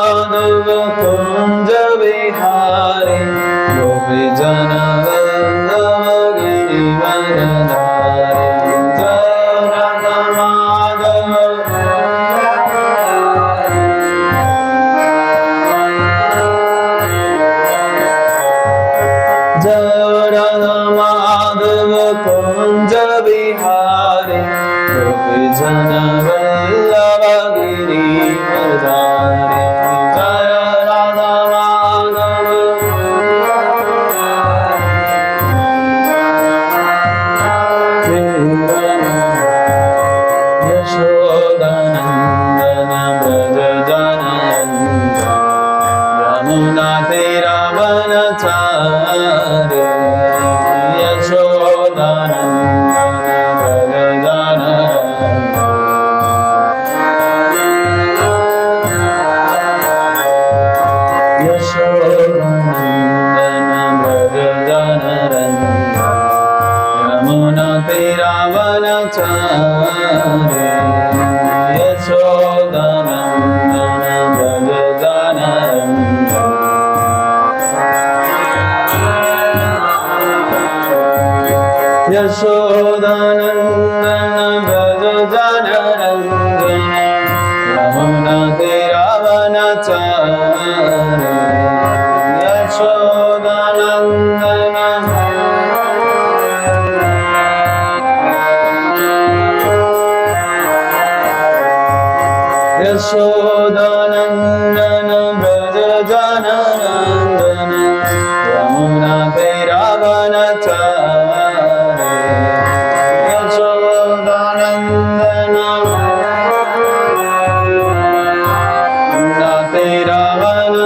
माधव कुंज विहारी गोपी जन वल्लभ गिरिवरधारी जय राधा माधव जय राधा माधव कुंज विहारी गोपी जन वल्लभ गिरिवरधारी जय राधा माधव यशोदानंदन ब्रज जनरंजन यमुना तीरावनचारी यशोदानंदन ब्रज जनरंजन यशोदानंदन ब्रज जनरंजन यमुना तीरावनचारी यशोदानंदन ब्रज जनरंजन यशोदानंदन ब्रज जनरंजन यमुना तीरावनचारी यशोदानंदन यशोदानंदन ब्रज जनरंजन यमुना तीरावनचारी यशोदानंदन यमुना तीरावन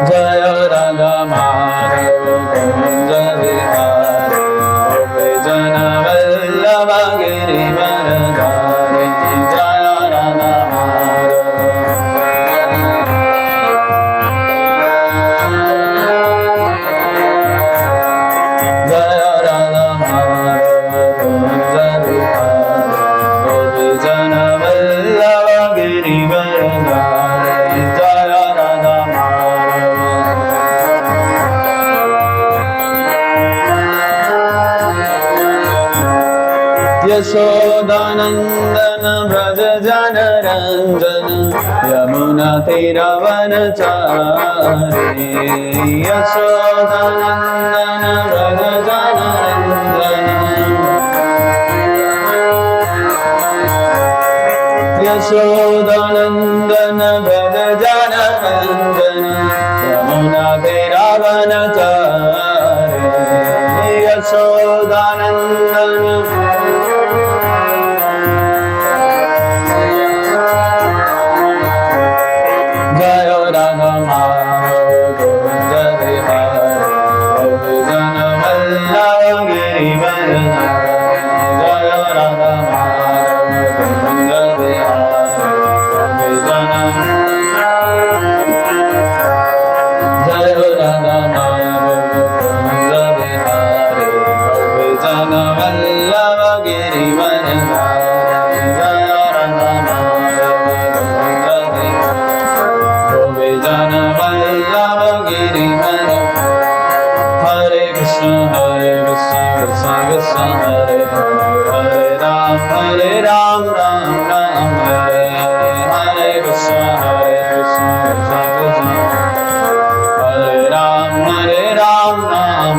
जय राधा माधव कुंज विहारी गोपी जन वल्लभ गिरिवरधारी जय राधा माधव जय राधा माधव कुंज विहारी गोपी जन वल्लभ गिरिवरधारी जय राधा माधव यशोदानंदन ब्रज जनरंजन यमुना तीरावनचारी यशोदानंदन ब्रज जनरंजन यशोदानंदन ब्रज जनरंजन यमुना तीरावनचारी यशोदानंदन जय राधा माधव कुंज विहारी गोपी जन वल्लभ गिरिवरधारी जय राधा माधव कुंज विहारी गोपी जन जय राधा माधव कुंज विहारी गोपी जन वल्लभ गिरिवरधारी जय राधा माधव कुंज विहारी जन वल्लभ गिरिवरधारी हरे कृष्ण कृष्ण कृष्ण हरे हरे राम राम राम हरे हरे कृष्ण कृष्ण कृष्ण हरे राम राम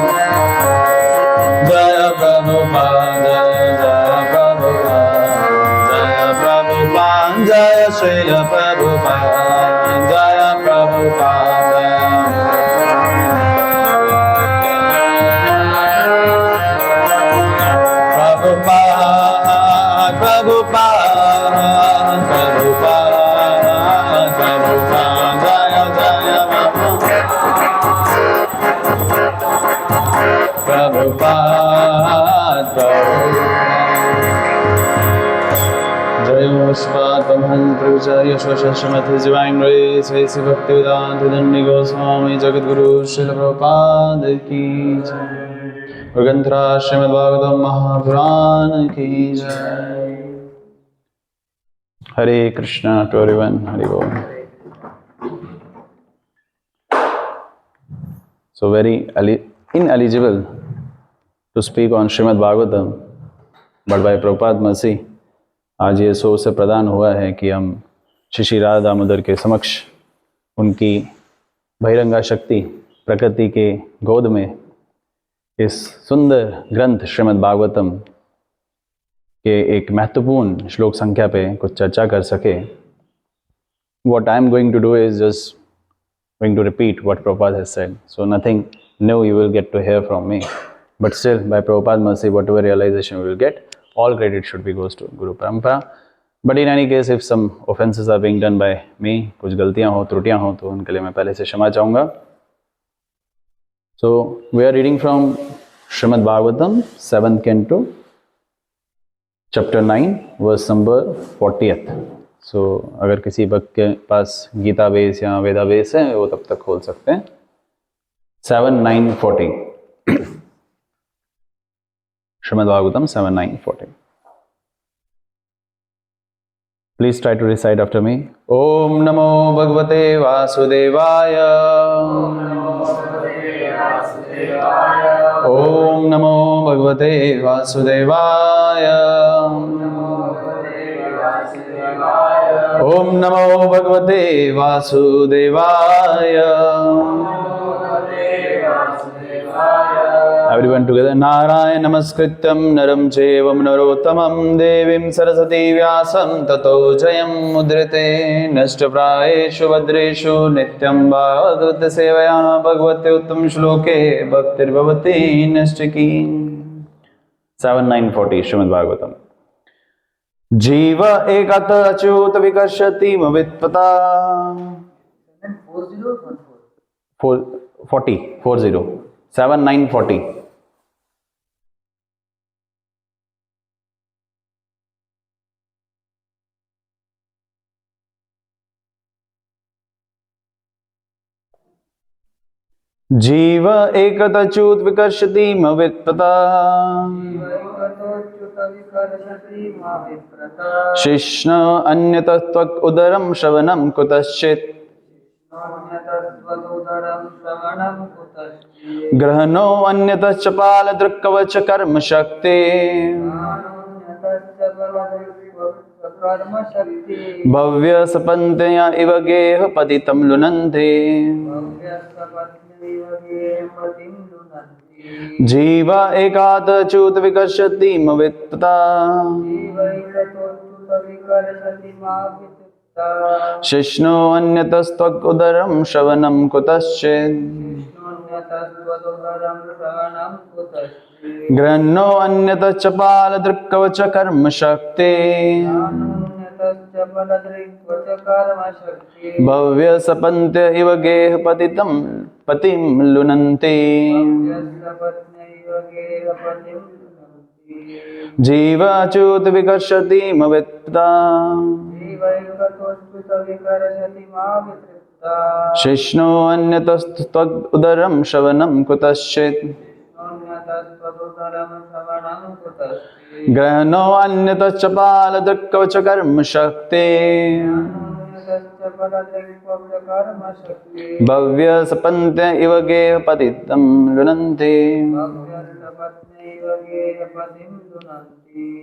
जय प्रभुपाद जय श्रील प्रभुपाद जय प्रभुपाद प्रभुपाद प्रभुपाद प्रभुपाद जय जय प्रभुपाद जय स्वात्महंप्रभुचार्य श्रीमती जीवांग्रे श्री भक्तिवेदांत धन्य गोस्वामी जगद्गुरु श्रील प्रभुपाद की जय। ग्रंथरा श्रीमद्भागवतम महापुराण की जय। Hare Krishna to everyone. Hare Bol. So very ineligible to speak on Srimad Bhagavatam, but by Prabhupada mercy, आज ये सो से प्रदान हुआ है कि हम श्री राधा दामोदर के समक्ष उनकी बहिरंगा शक्ति प्रकृति के गोद में इस सुंदर ग्रंथ श्रीमद् भागवतम के एक महत्वपूर्ण श्लोक संख्या पे कुछ चर्चा कर सके. What I am going to do is just going to repeat what Prabhupada has said. So nothing new you will get to hear from me. But still, by Prabhupada's mercy, whatever realization we will get, all credit should be goes to Guru Parampara. But in any case, if some offenses are being done by me, कुछ गलतियाँ हो, त्रुटियाँ हो, तो उनके लिए मैं पहले से क्षमा चाहूँगा. So we are reading from Srimad Bhagavatam, 7th canto, chapter 9, verse number 40th. So अगर किसी भक्त के पास गीता बेस या वेदा बेस है वो तब तक खोल सकते हैं. 7, 9, 40. Srimad Bhagavatam 7, 9, 40. Please try to recite after me. Om Namo Bhagavate Vasudevaya. Om Namo Bhagavate Vasudevaya. Om Namo Bhagavate Vasudevaya. Everyone together. Narayana Namaskrityam Naram Chevam Narottamam Devim Saraswati Vyasam Tato Jayam Mudrite Nashtaprayeshu Vadreshu Nityam Bhagavata Sevaya Bhagavate Uttam Shloke Bhaktir Bhavati Nashtaki. 7, 9, 40 Srimad Bhagavatam. Jiva ekata achyut vikashati mavitpata. 40. 7, 9, 40. Jiva ekatachut vikashati mavitpata. Shishna anyatattvak udaram shravanam kutaschit. Grahano anyatachapala drukkavacha karma shakti. Bhavya sapantaya iva geha patitam lunante. Jiva ekata chut vikashati mavitpata. Shishno anyatastvak udaram shravanam kutaschid. Grano anyatachapala drukkavacha karma shakti. Bhavya sapantya iva geha patim lunanti. Jiva chut vikashati mavitpata. Shishno anyatastvad udaram shravanam kutaschit. Grahano anyatachapala drukkavacha karma shakti. Bhavya sapantya iva geha patitam lunanti.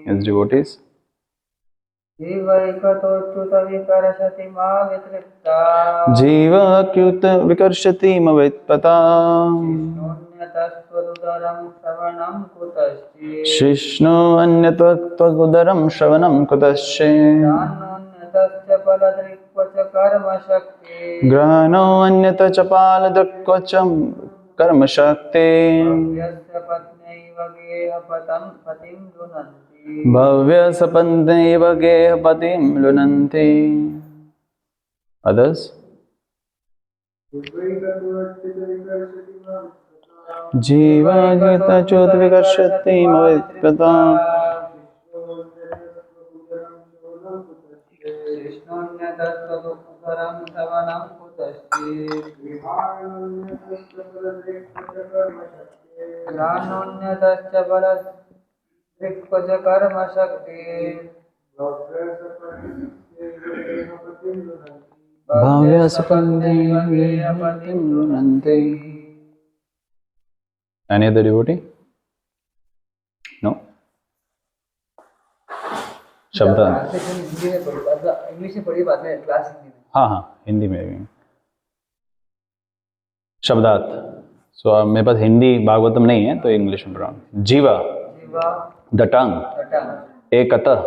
Yes, devotees. Jiva akyuta vikarshati mavitpata. Shishno anyatvattvak udaram shravanam kutaschid. Grahano anyatachapala drukkvacha karma shakti. Bhavya sapantya geha patim lunanti. Others? Jiva gita chut vikarshati mavitpata. Any other devotee? No? शब्द English में पढ़ी, बाद में class Hindi में। हाँ, हिंदी में भी शब्दार्थ। सो मेरे पास हिंदी भागवतम नहीं है तो इंग्लिश में पढ़ा। जीवा, द टंग, एकतः,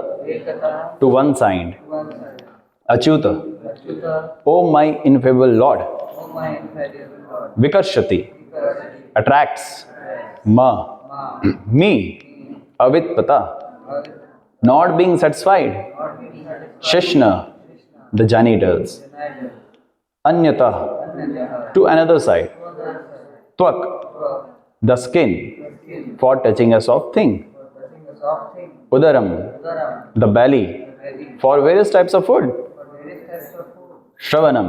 टू वन साइड, अच्युत, ओ माई इनफेबल लॉर्ड, विकर्षति, अट्रैक्ट्स, मी, अवित्पता, not being satisfied, Shishna, the genitals, Anyata, to another side, Twak, the skin, for touching a soft thing, Udaram, the belly, for various types of food, Shravanam,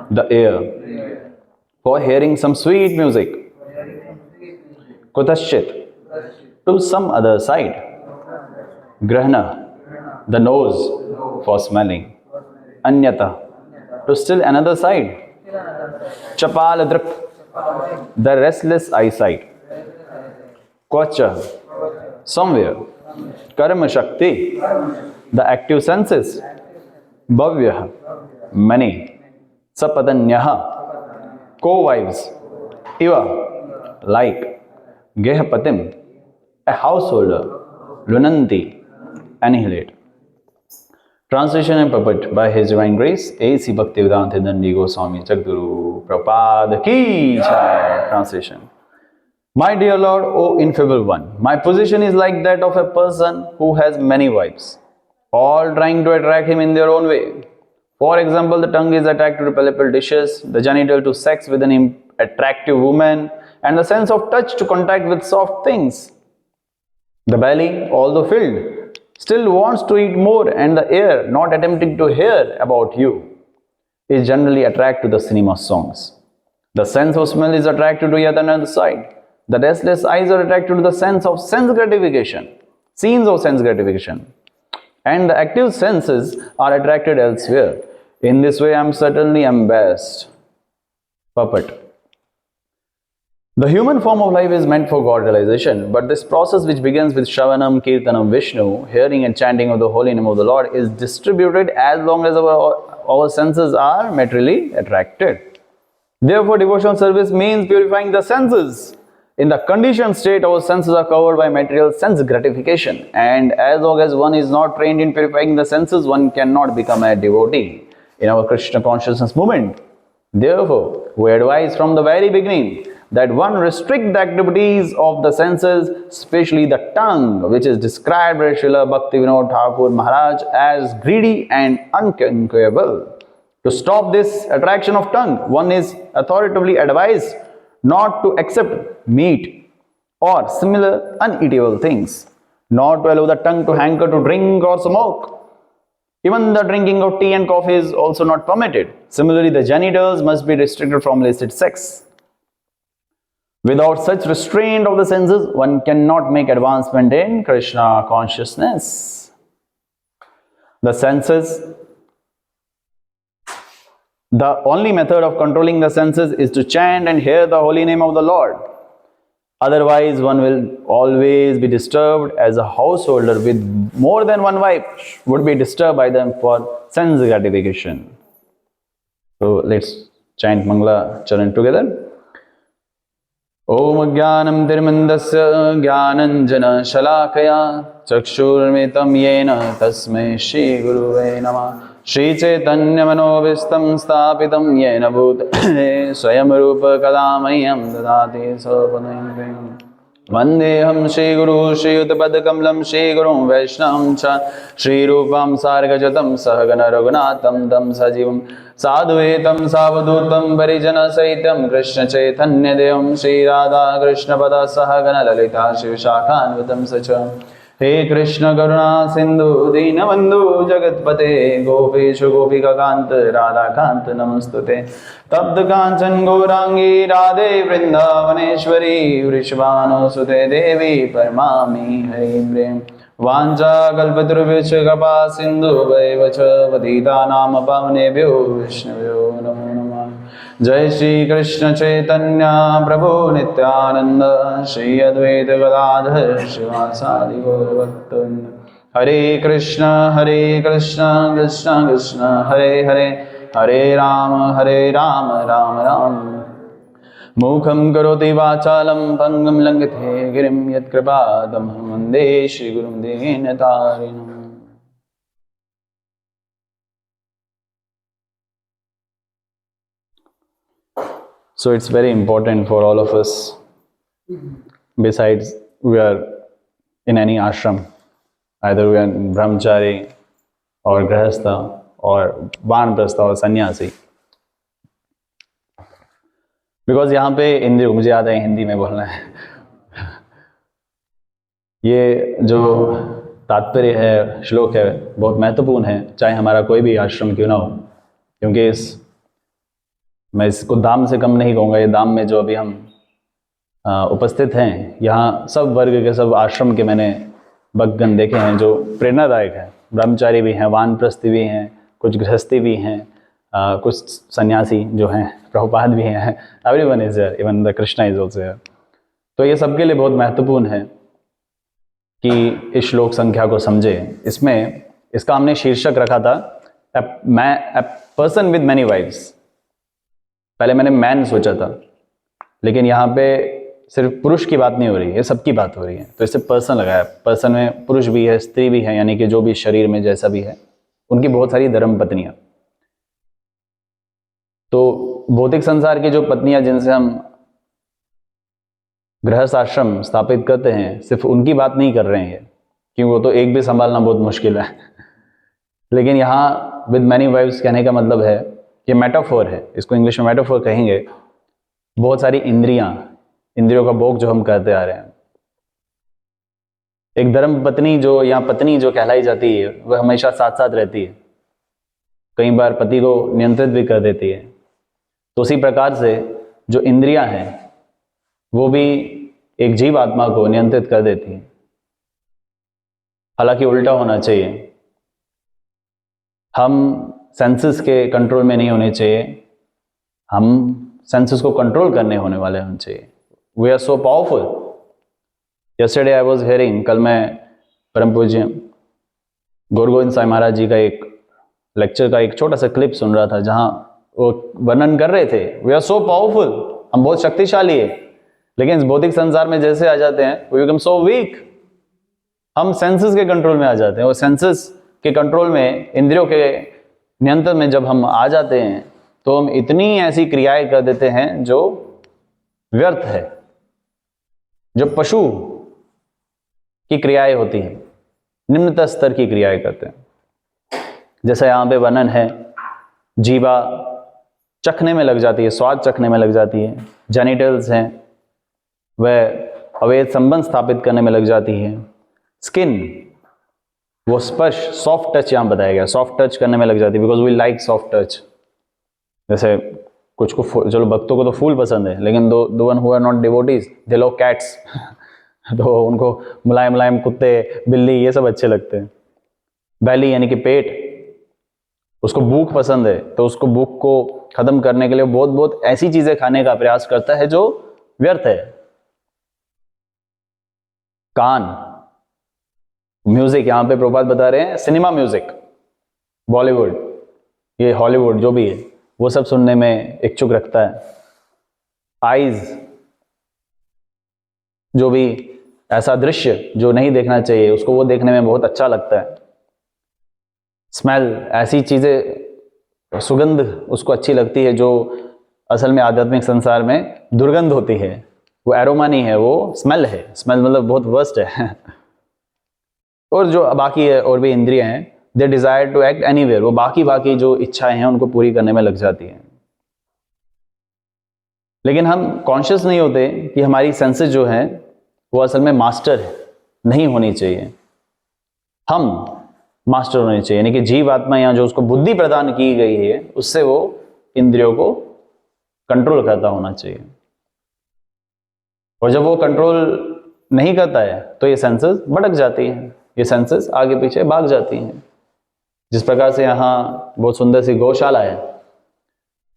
the ear, for hearing some sweet music, Kutaschit, to some other side, Grahana, the nose, for smelling, Anyata, to still another side, Chapaladrak, the restless eyesight, Kwacha, somewhere, Karma Shakti, the active senses, Bhavya, many, Sapadanyaha, co-wives, Iva, like, Gehapatim, a householder, Lunanti, annihilate. Translation and puppet by His Divine Grace A.C. Bhaktivedanta Dandi Goswami Jagdguru Prabhupada Ki Jai. Translation. My dear Lord, O ineffable one, my position is like that of a person who has many wives, all trying to attract him in their own way. For example, the tongue is attracted to palatable dishes, the genital to sex with an attractive woman, and the sense of touch to contact with soft things. The belly, although filled, still wants to eat more, and the ear, not attempting to hear about you, is generally attracted to the cinema songs. The sense of smell is attracted to yet another side. The restless eyes are attracted to the sense of sense gratification, scenes of sense gratification, and the active senses are attracted elsewhere. In this way, I am certainly best. Puppet. The human form of life is meant for God realization, but this process, which begins with Shravanam, Kirtanam, Vishnu, hearing and chanting of the holy name of the Lord, is distributed as long as our senses are materially attracted. Therefore, devotional service means purifying the senses. In the conditioned state, our senses are covered by material sense gratification, and as long as one is not trained in purifying the senses, one cannot become a devotee in our Krishna consciousness movement. Therefore, we advise from the very beginning that one restrict the activities of the senses, especially the tongue, which is described by Srila Bhaktivinoda Thakur Maharaj as greedy and unconquerable. To stop this attraction of tongue, one is authoritatively advised not to accept meat or similar uneatable things, not to allow the tongue to hanker to drink or smoke. Even the drinking of tea and coffee is also not permitted. Similarly, the genitals must be restricted from illicit sex. Without such restraint of the senses, one cannot make advancement in Krishna consciousness. The senses, the only method of controlling the senses is to chant and hear the holy name of the Lord. Otherwise, one will always be disturbed, as a householder with more than one wife would be disturbed by them for sense gratification. So let's chant Mangala Charan together. Om Jnanam Tirmandasya Jnananjana Shalakaya Chakshurmitam Yena Tasmai Shri Guruve Namah Shri Chaitanya Manovistam Stapitam Yena Bhutale Swayam Rupa Kadamayam Dadati Sapanayam Vandeham Shri Guru Shri Uttapadakamelam Shri Gurum Vaishnavam Cha Shri Rupam Sargajatam Sahagana Raghunatham Tam Sajivam Sadhuetam Savadutam Parijana Saitam Krishna Chaitanya Devam Shri Radha Krishna Pada Sahagana Lalita Shiv Shakhanvatam Sacha He Krishna Karuna Sindhu Dinabandhu Jagatpate Gopeshu Gopika Kanta Radha Kanta Namastute Tabda Kanchan Gaurangi Radhe Vrindavaneshwari Vrishvano Sute Devi Paramami Hari Prem वाञ्छाकल्पतरुभ्यश्च कृपा सिन्धुभ्यैव च पतितानां पावनेभ्यो वैष्णवेभ्यो नमो नमः। जय श्री कृष्ण चैतन्य प्रभु नित्यानंद, श्री अद्वैत गदाधर श्रीवासादि गौरभक्तवृंद। हरे कृष्ण कृष्ण कृष्ण हरे हरे, हरे राम राम राम। मूकं करोति वाचालं पंगुं लंघते गिरिं यत्कृपातमहं वन्दे श्रीगुरुं दीनतारिणम्। So it's very important for all of us, besides we are in any ashram, either we are brahmachari or grahastha or vanaprastha or sannyasi, because यहाँ पे इंद्रिय, मुझे याद है हिंदी में बोलना है, ये जो तात्पर्य है, श्लोक है, बहुत महत्वपूर्ण है, चाहे हमारा कोई भी आश्रम क्यों ना हो, क्योंकि मैं इसको धाम से कम नहीं कहूँगा। ये धाम में जो अभी हम उपस्थित हैं, यहाँ सब वर्ग के, सब आश्रम के मैंने भक्तगण देखे हैं जो प्रेरणादायक हैं। ब्रह्मचारी भी हैं, वानप्रस्थी भी हैं, कुछ गृहस्थी भी हैं, कुछ सन्यासी जो हैं, प्रभुपाद भी हैं, everyone is there, even the Krishna is also there. तो ये सबके लिए बहुत महत्वपूर्ण है कि इस श्लोक संख्या को समझे। इसमें इसका हमने शीर्षक रखा था a person with many wifes. पहले मैंने मैन सोचा था, लेकिन यहाँ पे सिर्फ पुरुष की बात नहीं हो रही है, सबकी बात हो रही है, तो इससे पर्सन लगाया। पर्सन में पुरुष भी है, स्त्री भी है, यानी कि जो भी शरीर में जैसा भी है, उनकी बहुत सारी धर्म पत्नियां। तो भौतिक संसार की जो पत्नियां जिनसे हम गृहस्थ आश्रम स्थापित करते हैं, सिर्फ उनकी बात नहीं कर रहे हैं, क्योंकि वो तो एक भी संभालना बहुत मुश्किल है। लेकिन यहाँ विद मैनी वाइफ्स कहने का मतलब है, ये मेटाफोर है, इसको इंग्लिश में मेटाफोर कहेंगे। बहुत सारी इंद्रियों का भोग जो हम करते आ रहे हैं। एक धर्म पत्नी जो, यहाँ पत्नी जो कहलाई जाती है, वह हमेशा साथ साथ रहती है, कई बार पति को नियंत्रित भी कर देती है। तो उसी प्रकार से जो इंद्रियां हैं, वो भी एक जीव आत्मा को नियंत्रित कर देती है। हालांकि उल्टा होना चाहिए, हम सेंसेस के कंट्रोल में नहीं होने चाहिए, हम सेंसेस को कंट्रोल करने होने वाले होने चाहिए। We are so powerful. Yesterday I was hearing, कल मैं परम पूज्य गौर गोविंद साई महाराज जी का एक लेक्चर का एक छोटा सा क्लिप सुन रहा था, जहां वो वर्णन कर रहे थे, वी आर सो पावरफुल, हम बहुत शक्तिशाली है, लेकिन इस भौतिक संसार में जैसे आ जाते हैं, वी बिकम सो वीक। हम सेंसेस के कंट्रोल में आ जाते हैं, और सेंसेस के कंट्रोल में, इंद्रियों के नियंत्रण में जब हम आ जाते हैं, तो हम इतनी ऐसी क्रियाएं कर देते हैं जो व्यर्थ है, जो पशु की क्रियाएं होती हैं, निम्नतम स्तर की क्रियाएं करते हैं। जैसा यहाँ पे वर्णन है, जीवा चखने में लग जाती है, स्वाद चखने में लग जाती है, जेनिटल्स हैं वह अवैध संबंध स्थापित करने में लग जाती है, स्किन वो स्पर्श, सॉफ्ट टच यहाँ बताया गया, सॉफ्ट टच करने में लग जाती है, because we like soft touch. जैसे कुछ को, चलो भक्तों को तो फूल पसंद है, लेकिन दो one who are not devotees, they love cats. तो उनको मुलायम मुलायम कुत्ते, बिल्ली, ये सब अच्छे लगते हैं। बैली यानी कि पेट, उसको भूख पसंद है, तो उसको भूख को खत्म करने के लिए बहुत बहुत ऐसी चीजें खाने का प्रयास करता है जो व्यर्थ है। कान, म्यूजिक, यहाँ पे प्रभुपाद बता रहे हैं, सिनेमा म्यूजिक, बॉलीवुड, ये हॉलीवुड जो भी है, वो सब सुनने में इच्छुक रखता है। आईज, जो भी ऐसा दृश्य जो नहीं देखना चाहिए, उसको वो देखने में बहुत अच्छा लगता है। स्मेल, ऐसी चीजें, सुगंध उसको अच्छी लगती है जो असल में आध्यात्मिक संसार में दुर्गंध होती है, वो एरोमा नहीं है, वो स्मेल है। स्मेल मतलब बहुत वर्स्ट है। और जो बाकी है और भी इंद्रियां हैं, दे डिजायर टू एक्ट एनीवेयर, वो बाकी जो इच्छाएं हैं उनको पूरी करने में लग जाती हैं। लेकिन हम कॉन्शियस नहीं होते कि हमारी सेंसेस जो हैं वो असल में मास्टर नहीं होनी चाहिए, हम मास्टर होने चाहिए। यानी कि जीव आत्मा यहाँ जो उसको बुद्धि प्रदान की गई है, उससे वो इंद्रियों को कंट्रोल करता होना चाहिए। और जब वो कंट्रोल नहीं करता है तो ये सेंसेस भटक जाती हैं, ये सेंसेस आगे पीछे भाग जाती हैं। जिस प्रकार से यहाँ बहुत सुंदर सी गौशाला है,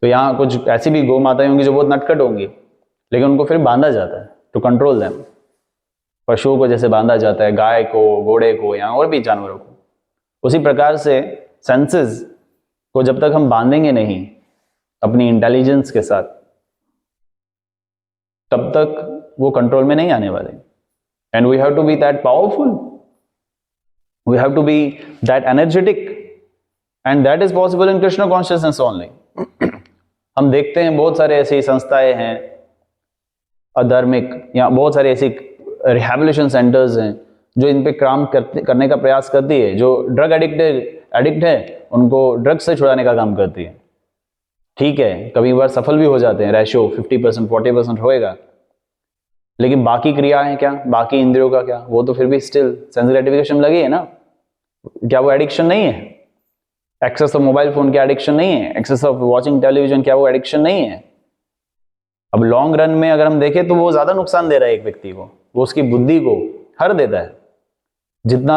तो यहाँ कुछ ऐसी भी गौ माताएं होंगी जो बहुत नटखट होंगी, लेकिन उनको फिर बांधा जाता है टू कंट्रोल देम। पशुओं को जैसे बांधा जाता है, गाय को, घोड़े को, या और भी जानवरों को, उसी प्रकार से सेंसेस को जब तक हम बांधेंगे नहीं अपनी इंटेलिजेंस के साथ, तब तक वो कंट्रोल में नहीं आने वाले। And we have to be that powerful, we have to be that energetic, and that is possible in Krishna consciousness only. हम देखते हैं बहुत सारे ऐसी संस्थाएं हैं अधार्मिक, या बहुत सारे ऐसी रिहैबिलिटेशन सेंटर्स हैं जो इन पे काम करने का प्रयास करती है। जो ड्रग एडिक्ट है उनको ड्रग से छुड़ाने का काम करती है। ठीक है, कभी बार सफल भी हो जाते हैं, रेशियो 50% 40% होएगा, लेकिन बाकी क्रियाएं क्या, बाकी इंद्रियों का क्या, वो तो फिर भी स्टिल सेंस ग्रेटिफिकेशन लगी है ना। क्या वो एडिक्शन नहीं है? एक्सेस ऑफ मोबाइल फोन क्या एडिक्शन नहीं है? एक्सेस ऑफ वॉचिंग टेलीविजन क्या वो एडिक्शन नहीं है? अब लॉन्ग रन में अगर हम देखें तो वो ज्यादा नुकसान दे रहा है एक व्यक्ति को, वो उसकी बुद्धि को हर देता है। जितना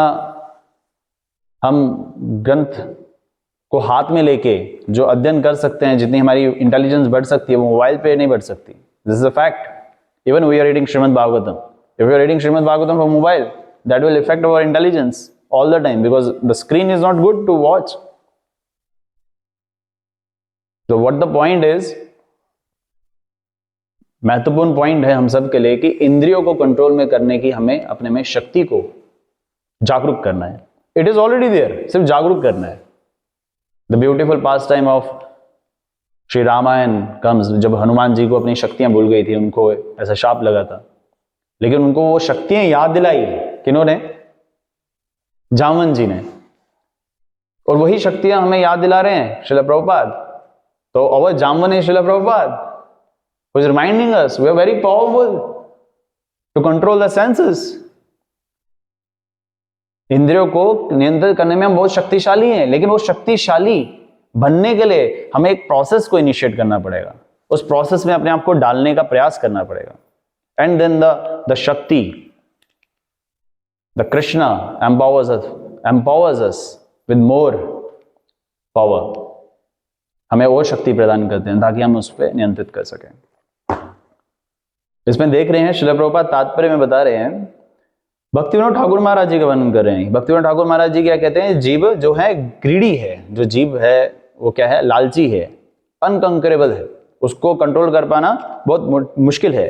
हम ग्रंथ को हाथ में लेके जो अध्ययन कर सकते हैं, जितनी हमारी इंटेलिजेंस बढ़ सकती है, वो मोबाइल पे नहीं बढ़ सकती। This is a fact. Even we are reading Shrimad Bhagavatam, if you are reading Shrimad Bhagavatam from mobile, that will effect our intelligence all the time, because the screen is not good to watch. तो what the point is, महत्वपूर्ण point है हम सब के लिए कि इंद्रियों को कंट्रोल में करने की हमें अपने में शक्ति को जागरूक करना है। इट इज ऑलरेडी देयर, सिर्फ जागरूक करना है। The beautiful pastime of Shri Ramayan comes, जब हनुमान जी को अपनी शक्तियां भूल गई थी, उनको ऐसा शाप लगा था, लेकिन उनको वो शक्तियां याद दिलाई किन्होंने? जामवन जी ने। और वही शक्तियां हमें याद दिला रहे हैं श्रील प्रभुपाद। तो अवर जामवन है Srila Prabhupada, who is reminding us we are very powerful to control the senses. इंद्रियों को नियंत्रित करने में हम बहुत शक्तिशाली हैं, लेकिन वो शक्तिशाली बनने के लिए हमें एक प्रोसेस को इनिशिएट करना पड़ेगा। उस प्रोसेस में अपने आप को डालने का प्रयास करना पड़ेगा। एंड देन द शक्ति, the Krishna empowers us with more power, हमें और शक्ति प्रदान करते हैं ताकि हम उस पर नियंत्रित कर सकें। इसमें देख रहे हैं श्रील प्रभुपाद तात्पर्य में बता रहे हैं, भक्तिविनोद ठाकुर महाराज जी का वर्णन कर रहे हैं। भक्तिविनोद ठाकुर महाराज जी क्या कहते हैं? जीव जो है ग्रीडी है, जो जीव है वो क्या है? लालची है, अनकंकरेबल है, उसको कंट्रोल कर पाना बहुत मुश्किल है।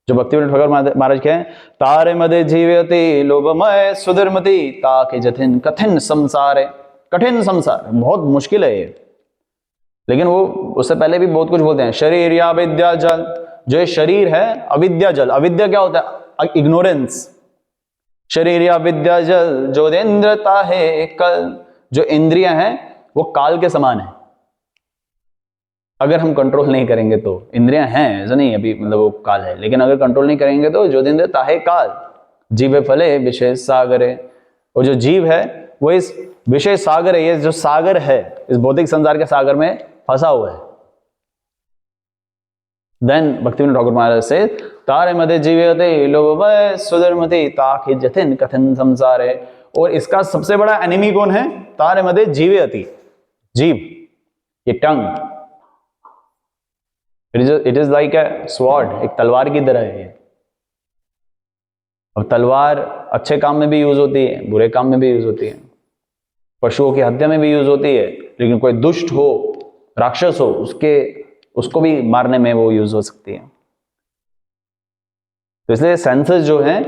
जो भक्तिविनोद ठाकुर महाराज कहें, तारे मदे जीवति लोभमय सुधर्मति ताके जथिन कठिन संसार है। कठिन संसार बहुत मुश्किल है ये, लेकिन वो उससे पहले भी बहुत कुछ बोलते हैं। शरीर या विद्या जल, जो ये शरीर है अविद्या जल। अविद्या क्या होता है? इग्नोरेंस। शरीर या विद्या जल जो इंद्रता है कल, जो इंद्रियां हैं वो काल के समान है। अगर हम कंट्रोल नहीं करेंगे तो, इंद्रियां हैं ऐसा नहीं अभी मतलब वो काल है, लेकिन अगर कंट्रोल नहीं करेंगे तो जो इंद्रता है काल, जीवे फले विषय सागरे। और जो जीव है वो इस विषय सागर है, ये जो सागर है इस भौतिक संसार के सागर में फंसा हुआ है। देन भक्तिविनोद ठाकुर महाराज से, तारे मध्य जीवते लोभमय सुधर्मति ताके जथिन कथिन संसारे। और इसका सबसे बड़ा एनिमी कौन है? तारे मध्य जीवति, जीव, ये टंग। It is like a sword, एक तलवार की तरह है ये। अब तलवार अच्छे काम में भी यूज होती है, बुरे काम में भी यूज होती है, पशुओं की हत्या में भी यूज होती है, लेकिन कोई दुष्ट हो, राक्षस हो, उसको भी मारने में वो यूज हो सकती है। तो इसलिए सेंसेस जो हैं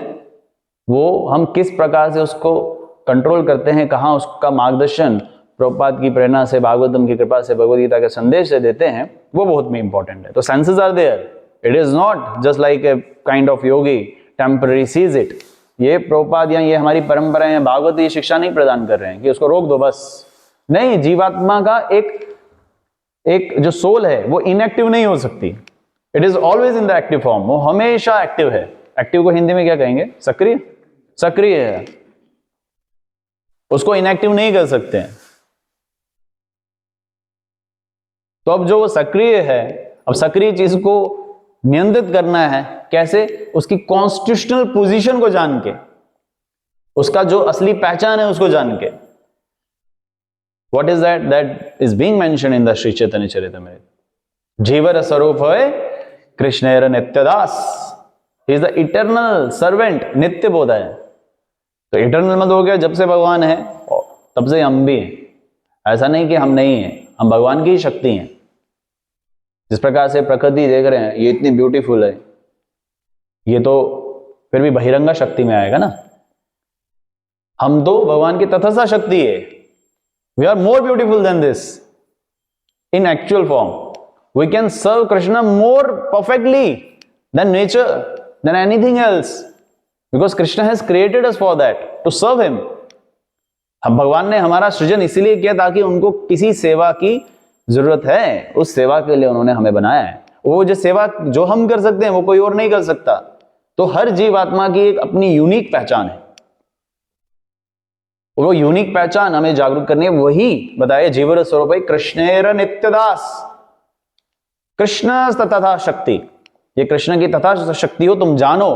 वो हम किस प्रकार से उसको कंट्रोल करते हैं, कहाँ उसका मार्गदर्शन प्रभुपाद की प्रेरणा से, भागवतम की कृपा से, भगवद गीता के संदेश से देते हैं, वो बहुत में इंपॉर्टेंट है। तो senses are there, it is not just like a kind of yogi temporary cease it. ये प्रभुपाद या ये हमारी परंपराएं हैं, भागवत ये शिक्षा नहीं प्रदान कर रहे हैं कि उसको रोक दो बस। नहीं, जीवात्मा का एक जो सोल है वो इनएक्टिव नहीं हो सकती। It is always in the active form, वो हमेशा एक्टिव है। एक्टिव को हिंदी में क्या कहेंगे? सक्रिय। सक्रिय है, उसको इनएक्टिव नहीं कर सकते हैं। तो अब जो वो सक्रिय है, अब सक्रिय चीज को नियंत्रित करना है कैसे? उसकी कॉन्स्टिट्यूशनल पोजीशन को जान के, उसका जो असली पहचान है उसको जान के। What is that? That is being mention in the Shri Chaitanya Charitamrita. जीवर स्वरूप है कृष्णेर नित्यदास, he is the eternal servant, नित्य बोधा है। तो इटर्नल मत हो गया, जब से भगवान है तब से हम भी हैं। ऐसा नहीं कि हम नहीं हैं, हम भगवान की ही शक्ति हैं। जिस प्रकार से प्रकृति देख रहे हैं, ये इतनी ब्यूटीफुल है, ये तो फिर भी बहिरंगा शक्ति में आएगा ना। हम तो भगवान की तथस्थ शक्ति है। We are more beautiful than this in actual form. We can serve Krishna more perfectly than nature, than anything else, because Krishna has created us for that, to serve him. हम भगवान ने हमारा सृजन इसीलिए किया ताकि उनको किसी सेवा की जरूरत है, उस सेवा के लिए उन्होंने हमें बनाया है। वो जो सेवा जो हम कर सकते हैं वो कोई और नहीं कर सकता। तो हर जीव आत्मा की एक अपनी यूनिक पहचान है, वो यूनिक पहचान हमें जागरूक करनी है। वही बताया जीवर स्वरूप कृष्णेर नित्यदास, कृष्ण तथा शक्ति। ये कृष्ण की तथा शक्ति हो, तुम जानो।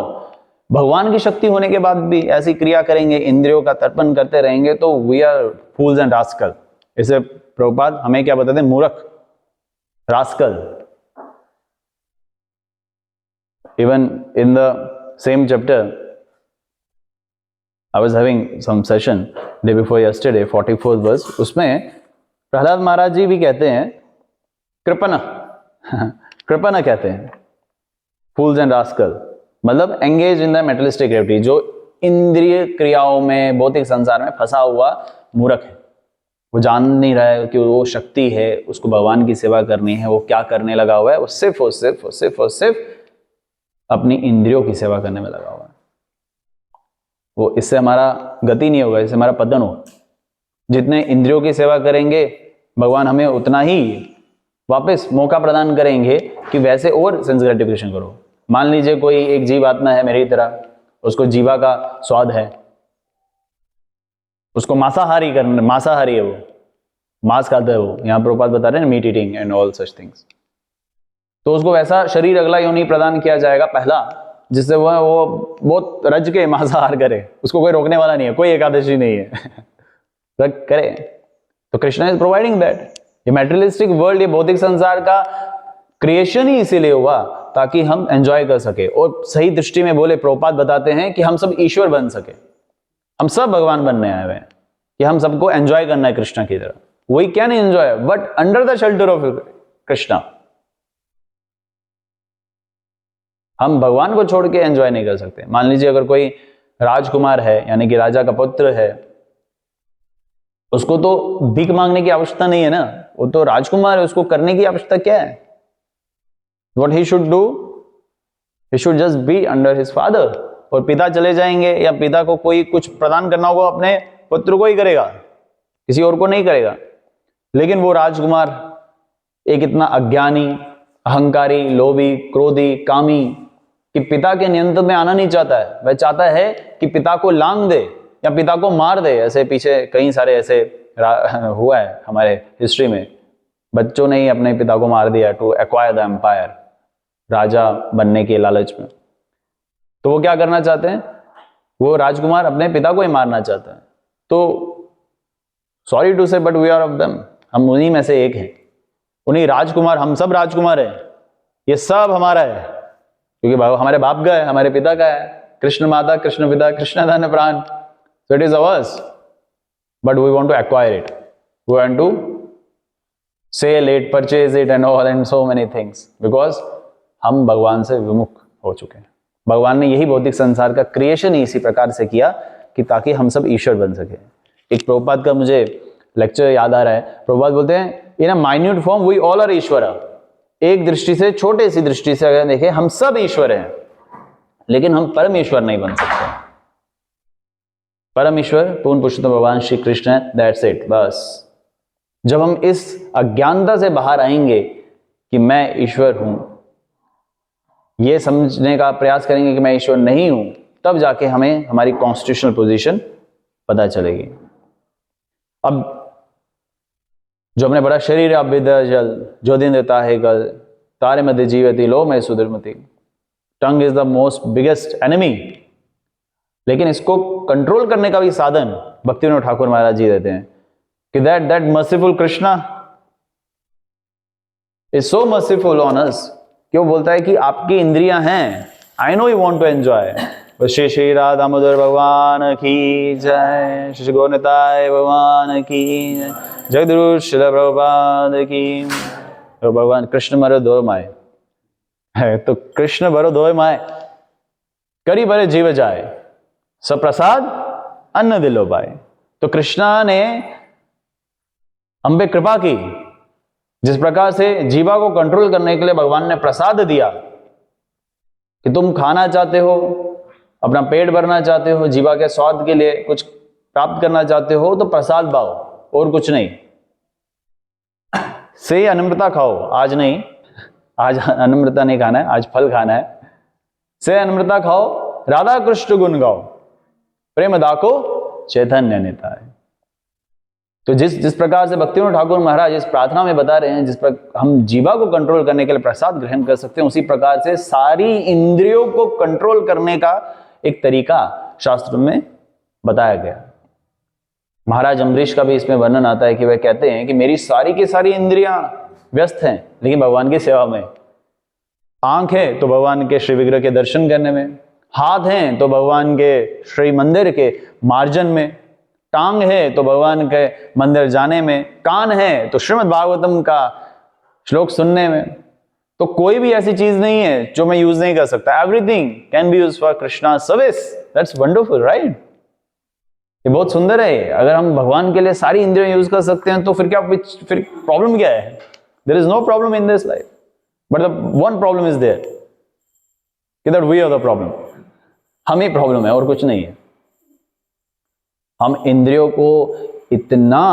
भगवान की शक्ति होने के बाद भी ऐसी क्रिया करेंगे, इंद्रियों का तर्पण करते रहेंगे, तो we are fools and rascal. इसे प्रभुपाद हमें क्या बताते हैं? मूर्ख, rascal. Even in the same chapter I was having some session day before yesterday, 44th verse, उसमें प्रहलाद महाराज जी भी कहते हैं कृपना कृपना कहते हैं फूल्स एंड रास्कल, मतलब एंगेज इन द मेटलिस्टिक एक्टिविटी, जो इंद्रिय क्रियाओं में, भौतिक संसार में फंसा हुआ मूर्ख है। वो जान नहीं रहा है कि वो शक्ति है, उसको भगवान की सेवा करनी है। वो क्या करने लगा हुआ है? वो सिर्फ अपनी इंद्रियों की सेवा करने में लगा हुआ है। वो इससे हमारा गति नहीं होगा, इससे हमारा पतन होगा। जितने इंद्रियों की सेवा करेंगे भगवान हमें उतना ही वापस मौका प्रदान करेंगे कि वैसे और सेंस ग्रेटिफिकेशन करो। मान लीजिए कोई एक जीव आत्मा है मेरी तरह, उसको जीवा का स्वाद है, उसको मांसाहारी है, वो मांस खाता है, वो यहाँ प्रभुपाद बता रहे हैं meat eating and all such things. तो उसको वैसा शरीर अगला योनि प्रदान किया जाएगा पहला, जिससे वो बहुत रज के मांसाहार करे। उसको कोई रोकने वाला नहीं है, कोई एकादशी नहीं है करे। तो कृष्णा इज प्रोवाइडिंग दैट। ये मैटेरियलिस्टिक वर्ल्ड, ये भौतिक संसार का क्रिएशन ही इसीलिए हुआ ताकि हम एंजॉय कर सके। और सही दृष्टि में बोले प्रभुपाद बताते हैं कि हम सब ईश्वर बन सके। हम सब भगवान बनने आए हुए हैं कि हम सबको एंजॉय करना है कृष्णा की तरह। We can enjoy but under the shelter of Krishna. हम भगवान को छोड़ के एंजॉय नहीं कर सकते। मान लीजिए अगर कोई राजकुमार है, यानी कि राजा का पुत्र है, उसको तो भीख मांगने की आवश्यकता नहीं है ना, वो तो राजकुमार है, उसको करने की आवश्यकता क्या है? What he should do? He should just be under his father. और पिता चले जाएंगे या पिता को कोई कुछ प्रदान करना होगा, अपने पुत्र को ही करेगा, किसी और को नहीं करेगा। लेकिन वो राजकुमार एक इतना अज्ञानी, अहंकारी, लोभी, क्रोधी, कामी कि पिता के नियंत्रण में आना नहीं चाहता है। वह चाहता है कि पिता को लांग दे या पिता को मार दे। ऐसे पीछे कई सारे ऐसे हुआ है हमारे हिस्ट्री में, बच्चों ने ही अपने पिता को मार दिया टू एक्वायर द एम्पायर, राजा बनने के लालच में। तो वो क्या करना चाहते हैं? वो राजकुमार अपने पिता को ही मारना चाहते हैं। तो sorry to say but we are of them, हम उन्हीं में से एक हैं। उन्हीं राजकुमार, हम सब राजकुमार हैं, ये सब हमारा है, क्योंकि हमारे बाप का है, हमारे पिता का है। कृष्ण माता, कृष्ण पिता, कृष्ण धन प्राण, so it is ours, but we want to acquire it, we want to sell it, purchase it and all and so many things, because हम भगवान से विमुख हो चुके हैं। भगवान ने यही भौतिक संसार का क्रिएशन ही इसी प्रकार से किया कि ताकि हम सब ईश्वर बन सके। एक प्रभुपाद का मुझे लेक्चर याद आ रहा है। प्रभुपाद बोलते हैं in a minute form we all are ईश्वर। एक दृष्टि से, छोटे सी दृष्टि से अगर देखें, हम सब ईश्वर हैं, लेकिन हम परम ईश्वर नहीं बन सकते। परम ईश्वर पूर्ण पुरुषोत्तम भगवान श्री कृष्ण है, दैट्स इट, बस। जब हम इस अज्ञानता से बाहर आएंगे कि मैं ईश्वर हूं, ये समझने का प्रयास करेंगे कि मैं ईश्वर नहीं हूं, तब जाके हमें हमारी कॉन्स्टिट्यूशनल पोजीशन पता चलेगी। अब जो हमने बड़ा शरीर अब जल, जो दिन देता है कल, तारे मध्य जीवती लो मैं सुधरमती। Tongue is the most biggest enemy. लेकिन इसको कंट्रोल करने का भी साधन भक्तिविनोद ठाकुर महाराज जी देते हैं कि that merciful Krishna is so merciful on us कि वो बोलता है कि आपकी इंद्रियां हैं, I know you want to enjoy. Shri Shri Radha Damodar भगवान की जय, श्री गौरनिताय भगवान की जय, जगद्गुरु श्रील प्रभुपाद की। तो भगवान कृष्ण मरो दो माए है, तो कृष्ण भरो दो माए, करी भरे जीव जाए, सप्रसाद अन्न दिलो पाए। तो कृष्णा ने हम पे कृपा की, जिस प्रकार से जीवा को कंट्रोल करने के लिए भगवान ने प्रसाद दिया कि तुम खाना चाहते हो, अपना पेट भरना चाहते हो, जीवा के स्वाद के लिए कुछ प्राप्त करना चाहते हो तो प्रसाद पाओ और कुछ नहीं। से अनम्रता खाओ, आज नहीं, आज अनम्रता नहीं खाना है, आज फल खाना है। से अनम्रता खाओ, राधा कृष्ण गुण गाओ, प्रेम दाको चैतन्य नेता है। तो जिस प्रकार से भक्तिविनोद ठाकुर महाराज इस प्रार्थना में बता रहे हैं, जिस पर हम जीवा को कंट्रोल करने के लिए प्रसाद ग्रहण कर सकते हैं, उसी प्रकार से सारी इंद्रियों को कंट्रोल करने का एक तरीका शास्त्र में बताया गया। महाराज अम्बरीश का भी इसमें वर्णन आता है कि वह कहते हैं कि मेरी सारी की सारी इंद्रियां व्यस्त हैं लेकिन भगवान की सेवा में। आंख है तो भगवान के श्री विग्रह के दर्शन करने में, हाथ हैं तो भगवान के श्री मंदिर के मार्जन में, टांग है तो भगवान के मंदिर जाने में, कान है तो श्रीमद् भागवतम का श्लोक सुनने में। तो कोई भी ऐसी चीज नहीं है जो मैं यूज नहीं कर सकता। Everything can be use for Krishna service. That's wonderful, right? ये बहुत सुंदर है। अगर हम भगवान के लिए सारी इंद्रियां यूज कर सकते हैं तो फिर फिर प्रॉब्लम क्या है? There is no problem in this life, but the one problem is there कि that we are the problem. हम ही प्रॉब्लम है और कुछ नहीं है। हम इंद्रियों को इतना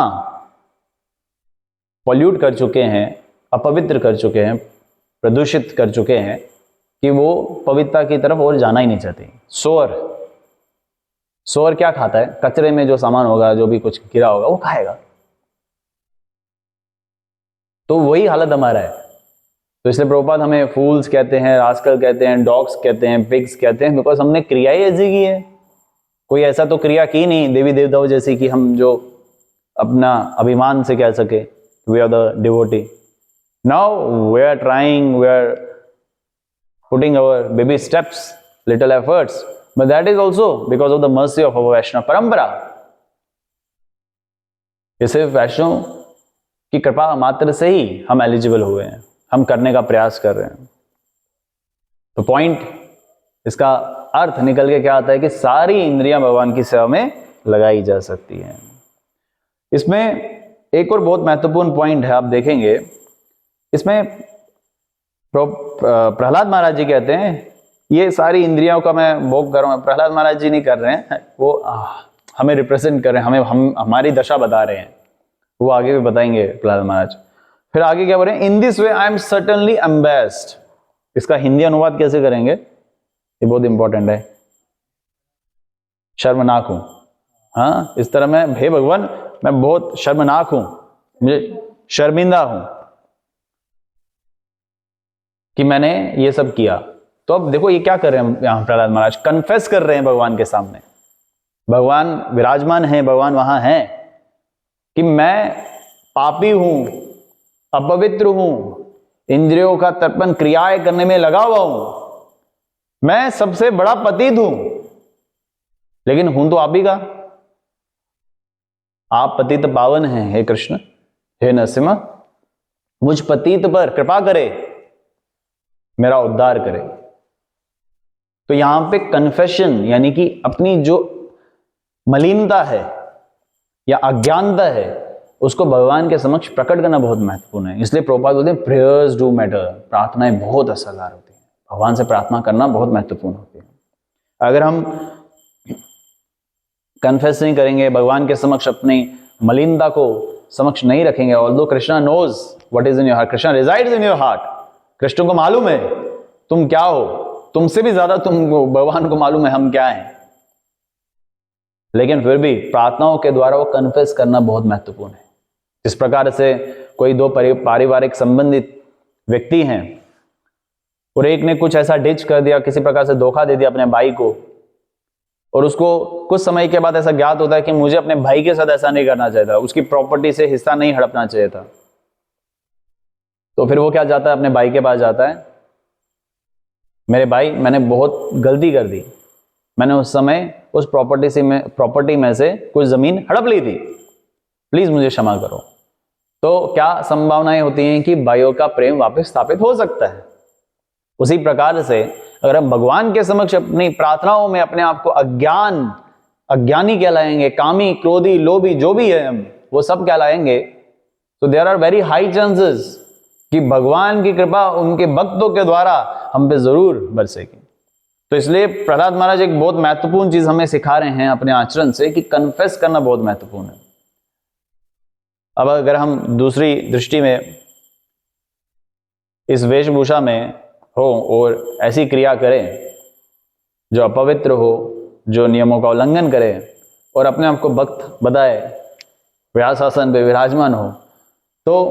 पॉल्यूट कर चुके हैं, अपवित्र कर चुके हैं, प्रदूषित कर चुके हैं कि वो पवित्रता की तरफ और जाना ही नहीं चाहते। सोर क्या खाता है? कचरे में जो सामान होगा, जो भी कुछ गिरा होगा वो खाएगा। तो वही हालत हमारा है। तो इसलिए प्रभुपाद हमें फूल्स कहते हैं, रास्कल कहते हैं, डॉग्स कहते हैं, पिग्स कहते हैं, बिकॉज हमने क्रिया ही ऐसी की है। कोई ऐसा तो क्रिया की नहीं देवी देवताओं जैसी कि हम जो अपना अभिमान से कह सके we are the devotee. Now we are trying, we are putting our baby steps, little efforts, but that is also because of the mercy of our Vaishnava parampara. ये सिर्फ वैष्णव की कृपा मात्र से ही हम एलिजिबल हुए हैं, हम करने का प्रयास कर रहे हैं। तो पॉइंट, इसका अर्थ निकल के क्या आता है कि सारी इंद्रियां भगवान की सेवा में लगाई जा सकती हैं। इसमें एक और बहुत महत्वपूर्ण पॉइंट है, आप देखेंगे इसमें प्रहलाद महाराज जी कहते हैं ये सारी इंद्रियों का मैं भोग कर रहा हूं। प्रहलाद महाराज जी नहीं कर रहे हैं, वो हमें रिप्रेजेंट कर रहे हैं, हमारी दशा बता रहे हैं। वो आगे भी बताएंगे प्रहलाद महाराज। फिर आगे क्या बोल रहे हैं? In this way I am certainly एम्बेस्ड। इसका हिंदी अनुवाद कैसे करेंगे? ये बहुत इंपॉर्टेंट है। शर्मनाक हूं। हाँ, इस तरह मैं, हे भगवान मैं बहुत शर्मनाक हूं, मुझे शर्मिंदा हूं कि मैंने ये सब किया। तो अब देखो ये क्या कर रहे हैं यहां प्रहलाद महाराज, कन्फेस कर रहे हैं भगवान के सामने। भगवान विराजमान है, भगवान वहां है कि मैं पापी हूं, अपवित्र हूं, इंद्रियों का तर्पण क्रियाएं करने में लगा हुआ हूं, मैं सबसे बड़ा पतित हूं, लेकिन हूं तो आप ही का। आप पतित पावन हैं हे कृष्ण, हे नरसिम्हा, मुझ पतित पर कृपा करे, मेरा उद्धार करे। तो यहां पे कन्फेशन यानी कि अपनी जो मलिनता है या अज्ञानता है उसको भगवान के समक्ष प्रकट करना बहुत महत्वपूर्ण है। इसलिए प्रभुपाद बोलते हैं प्रेयर्स डू मैटर, प्रार्थनाएं बहुत असरदार होती हैं। भगवान से प्रार्थना करना बहुत महत्वपूर्ण होती है। अगर हम कन्फेस नहीं करेंगे, भगवान के समक्ष अपनी मलिनता को समक्ष नहीं रखेंगे, although Krishna knows what is in your heart, Krishna resides in your heart, Krishna को मालूम है तुम क्या हो, तुमसे भी ज्यादा तुमको भगवान को मालूम है हम क्या हैं। लेकिन फिर भी प्रार्थनाओं के द्वारा वो कन्फेस करना बहुत महत्वपूर्ण है। जिस प्रकार से कोई दो पारिवारिक संबंधित व्यक्ति हैं और एक ने कुछ ऐसा डिच कर दिया, किसी प्रकार से धोखा दे दिया अपने भाई को, और उसको कुछ समय के बाद ऐसा ज्ञात होता है कि मुझे अपने भाई के साथ ऐसा नहीं करना चाहिए था, उसकी प्रॉपर्टी से हिस्सा नहीं हड़पना चाहिए था, तो फिर वो क्या जाता है, अपने भाई के पास जाता है, मेरे भाई मैंने बहुत गलती कर दी, मैंने उस समय उस प्रॉपर्टी में से कुछ जमीन हड़प ली थी, प्लीज मुझे क्षमा करो। तो क्या संभावनाएं होती हैं कि भाइयों का प्रेम वापस स्थापित हो सकता है। उसी प्रकार से अगर हम भगवान के समक्ष अपनी प्रार्थनाओं में अपने आप को अज्ञानी कहलाएंगे, कामी, क्रोधी, लोभी जो भी है हम, वो सब कहलाएंगे, तो there are very high chances कि भगवान की कृपा उनके भक्तों के द्वारा हम पे जरूर बरसेगी। तो इसलिए प्रहलाद महाराज एक बहुत महत्वपूर्ण चीज हमें सिखा रहे हैं अपने आचरण से कि कन्फेस करना बहुत महत्वपूर्ण है। अब अगर हम दूसरी दृष्टि में इस वेशभूषा में हो और ऐसी क्रिया करें जो अपवित्र हो, जो नियमों का उल्लंघन करे और अपने आप को भक्त बताए, व्यासासन पे विराजमान हो, तो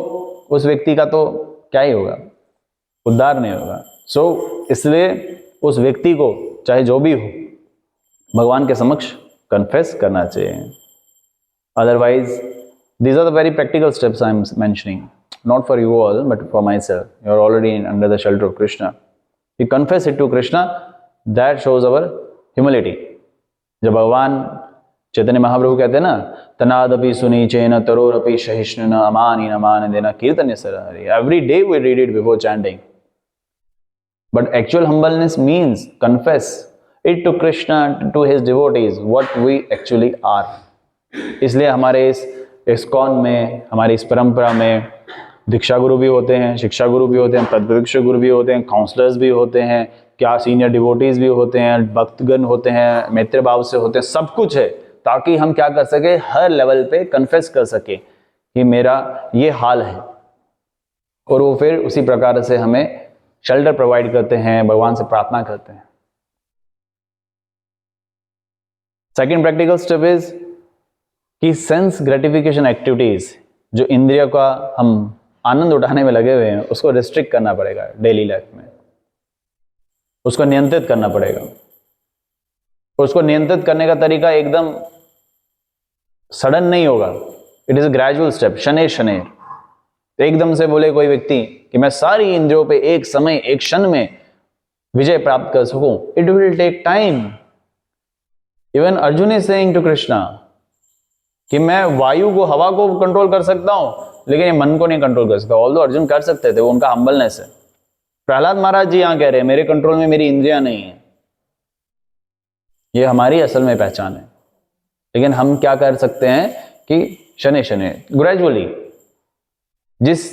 उस व्यक्ति का तो क्या ही होगा, उद्धार नहीं होगा। सो इसलिए उस व्यक्ति को चाहे जो भी हो भगवान के समक्ष कन्फेस करना चाहिए। Otherwise these are the very practical steps I am mentioning, not for you all but for myself. You are already under the shelter of Krishna. You confess it to Krishna, that shows our humility. जब भगवान चैतन्य महाप्रभु कहते हैं ना, तनादपि सुनीचेन तरोरपि सहिष्णुन अमानि नमान देना कीर्तन्य सरहरि, every day we read it before chanting. But actual humbleness means confess it to Krishna, to his devotees, what we actually are. इसलिए हमारे इस इस्कॉन में, हमारी इस परंपरा में दीक्षा गुरु भी होते हैं, शिक्षा गुरु भी होते हैं, तत्वदीक्ष गुरु भी होते हैं, काउंसलर्स भी होते हैं, क्या सीनियर डिवोटीज भी होते हैं, भक्तगण होते हैं, मैत्र भाव से होते हैं, सब कुछ है, ताकि हम क्या कर सके, हर लेवल पे कन्फेस कर सके कि मेरा ये हाल है, और वो फिर उसी प्रकार से हमें शेल्टर प्रोवाइड करते हैं, भगवान से प्रार्थना करते हैं। सेकेंड प्रैक्टिकल स्टेप इज कि सेंस ग्रेटिफिकेशन एक्टिविटीज, जो इंद्रियों का हम आनंद उठाने में लगे हुए हैं, उसको रिस्ट्रिक्ट करना पड़ेगा डेली लाइफ में, उसको नियंत्रित करना पड़ेगा। उसको नियंत्रित करने का तरीका एकदम सडन नहीं होगा, it is a gradual step, शनैर शनैर। तो एकदम से बोले कोई व्यक्ति कि मैं सारी इंद्रियों पे एक समय, एक क्षण में विजय प्राप्त कर सकूं, it will take time. Even Arjun is saying to Krishna कि मैं वायु को, हवा को कंट्रोल कर सकता हूं, लेकिन ये मन को नहीं कंट्रोल कर सकता। ऑल्दो अर्जुन कर सकते थे, वो उनका हम्बलनेस है। प्रहलाद महाराज जी यहां कह रहे हैं मेरे कंट्रोल में मेरी इंद्रियां नहीं है, ये हमारी असल में पहचान है। लेकिन हम क्या कर सकते हैं कि शनै शनै ग्रेजुअली जिस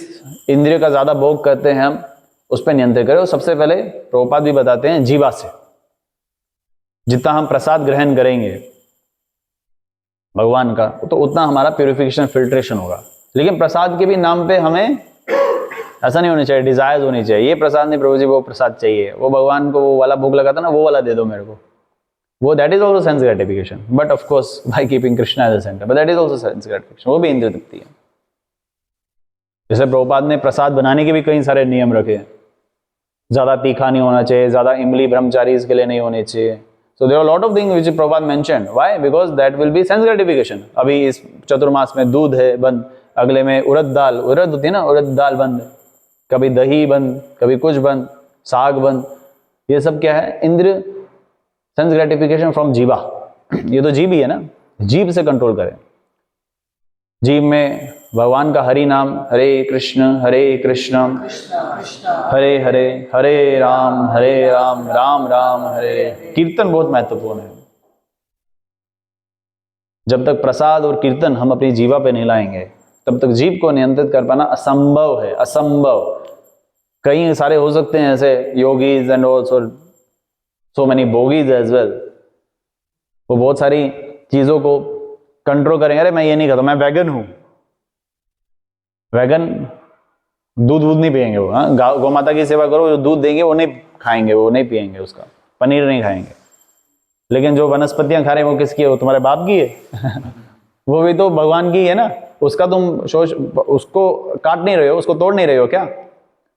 इंद्रिय का ज्यादा भोग करते हैं हम उस पर नियंत्रण करें। और सबसे पहले प्रभुपाद भी बताते हैं जीवा से, जितना हम प्रसाद ग्रहण करेंगे भगवान का, तो उतना हमारा प्यूरिफिकेशन, फिल्ट्रेशन होगा। लेकिन प्रसाद के भी नाम पे हमें ऐसा नहीं होना चाहिए, डिजायर्स होनी चाहिए, ये प्रसाद नहीं प्रभु जी, वो प्रसाद चाहिए, वो भगवान को वो वाला भोग लगा था ना, वो वाला दे दो मेरे को, वो that is also sense gratification, but of course by keeping Krishna as the centre, but that is also sense gratification, वो भी इंद्रिय तृप्ति है। जैसे प्रभुपाद ने प्रसाद बनाने के भी कई सारे नियम रखे, ज्यादा तीखा नहीं होना चाहिए, ज्यादा इमली ब्रह्मचारी इसके लिए नहीं होने चाहिए। So there are a lot of things which Prabhupada mentioned. Why? Because that will be sense gratification. अभी इस चतुर्मास में दूध है बंद, अगले में उड़द दाल, उड़द होती है ना, उड़द दाल बंद, कभी दही बंद, कभी कुछ बंद, साग बंद, ये सब क्या है? इंद्र सेंस ग्रेटिफिकेशन फ्रॉम जीवा। ये तो जीव ही है ना, जीव से कंट्रोल करें। जीव में भगवान का हरि नाम, हरे कृष्ण हरे हरे हरे राम राम राम हरे, कीर्तन बहुत महत्वपूर्ण है। जब तक प्रसाद और कीर्तन हम अपनी जीवा पे नहीं लाएंगे तब तक जीव को नियंत्रित कर पाना असंभव है, असंभव। कई सारे हो सकते हैं ऐसे yogis and also so many bogies as well, वो बहुत सारी चीजों को कंट्रोल करेंगे। अरे मैं ये नहीं खाता, मैं वैगन हूं, वैगन दूध नहीं पिएंगे वो, हाँ, गौ माता की सेवा करो, जो दूध देंगे वो नहीं खाएंगे, वो नहीं पिएंगे, उसका पनीर नहीं खाएंगे। लेकिन जो वनस्पतियां खा रहे हैं वो किसकी है? वो तुम्हारे बाप की है वो भी तो भगवान की है ना, उसका तुम उसको काट नहीं रहे हो, उसको तोड़ नहीं रहे हो क्या?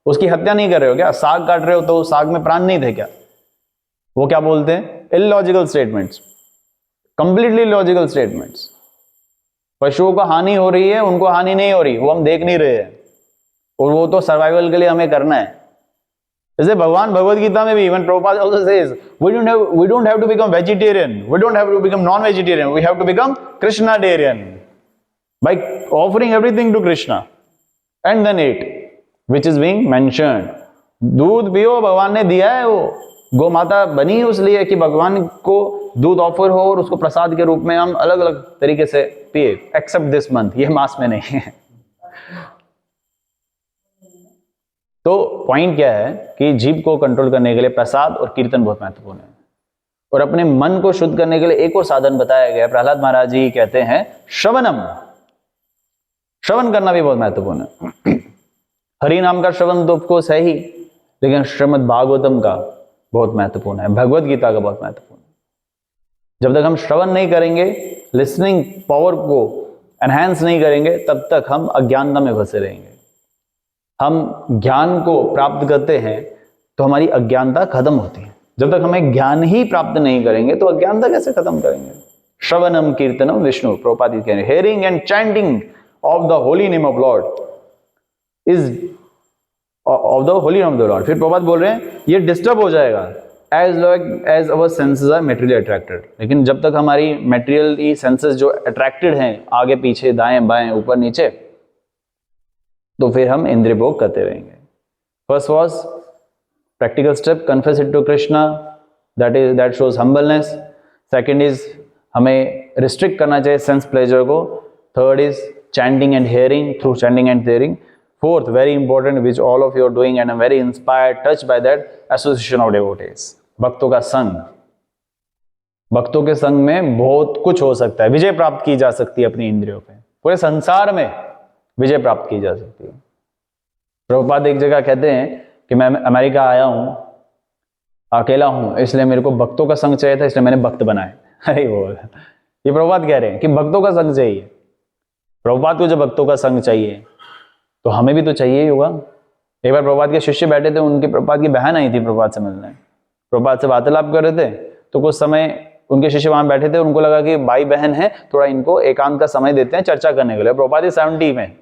उसकी हत्या नहीं कर रहे हो क्या? साग काट रहे हो तो साग में प्राण नहीं थे क्या? वो क्या बोलते हैं? Illogical statements. Completely logical statements. पशुओं को हानि हो रही है, उनको हानि नहीं हो रही, वो हम देख नहीं रहे हैं, और वो तो सर्वाइवल के लिए हमें करना है। जैसे भगवान भगवत गीता में भी, even Prabhupada also says, we don't have to become vegetarian, we don't have to become non-vegetarian, we have to become Krishnadarian by offering everything to Krishna and then eat, which is being mentioned. दूध पियो, भगवान ने दिया है, वो गौ माता बनी इसलिए कि भगवान को दूध ऑफर हो और उसको प्रसाद के रूप में हम अलग अलग तरीके से पिए, एक्सेप्ट दिस मंथ, ये मास में नहीं है। तो पॉइंट क्या है कि जीव को कंट्रोल करने के लिए प्रसाद और कीर्तन बहुत महत्वपूर्ण है, और अपने मन को शुद्ध करने के लिए एक और साधन बताया गया। प्रहलाद महाराज जी कहते हैं श्रवणम, श्रवण करना भी बहुत महत्वपूर्ण है। हरि नाम का श्रवण तो ऑफकोर्स है ही, लेकिन श्रीमद् भागवतम का बहुत महत्वपूर्ण है, भगवत गीता का बहुत महत्वपूर्ण है। जब तक हम श्रवण नहीं करेंगे, लिसनिंग पावर को एनहांस नहीं करेंगे, तब तक हम अज्ञानता में फंसे रहेंगे। हम ज्ञान को प्राप्त करते हैं तो हमारी अज्ञानता खत्म होती है। जब तक हमें ज्ञान ही प्राप्त नहीं करेंगे तो अज्ञानता कैसे खत्म करेंगे? श्रवणम कीर्तनम विष्णु, प्रभुपाद कह रहे हैं, hearing and chanting of the holy name of lord is of the holy name of the lord. फिर प्रभुपाद बोल रहे हैं ये डिस्टर्ब हो जाएगा as our senses are material attracted. लेकिन जब तक हमारी मेटेरियल सेंसेस जो अट्रैक्टेड हैं, आगे पीछे दाएं बाएं ऊपर नीचे, तो फिर हम इंद्रिय भोग करते रहेंगे। First was practical step, confess it to Krishna, that shows humbleness. Second is हमें रिस्ट्रिक्ट करना चाहिए सेंस प्लेजर को। Third is chanting and hearing, through chanting and hearing. Fourth, very important, which all of you are doing and I am very inspired, touch by that, association of devotees, भक्तों का संग। भक्तों के संग में बहुत कुछ हो सकता है, विजय प्राप्त की जा सकती है अपनी इंद्रियों पे, पूरे संसार में विजय प्राप्त की जा सकती है। प्रभुपाद एक जगह कहते हैं कि मैं अमेरिका आया हूं, अकेला हूं, इसलिए मेरे को भक्तों का संग चाहिए था, इसलिए मैंने भक्त बनाए। अरे बोल, ये प्रभुपाद कह रहे हैं कि भक्तों का संग चाहिए। प्रभुपाद को जब भक्तों का संग चाहिए तो हमें भी तो चाहिए ही होगा। एक बार प्रभुपाद के शिष्य बैठे थे, उनकी प्रभुपाद की बहन आई थी प्रभुपाद से मिलने, प्रभुपाद से वार्तालाप कर रहे थे, तो कुछ समय उनके शिष्य वहां बैठे थे, उनको लगा कि भाई बहन है, थोड़ा इनको एकांत का समय देते हैं चर्चा करने के लिए। प्रभुपाद 70 में,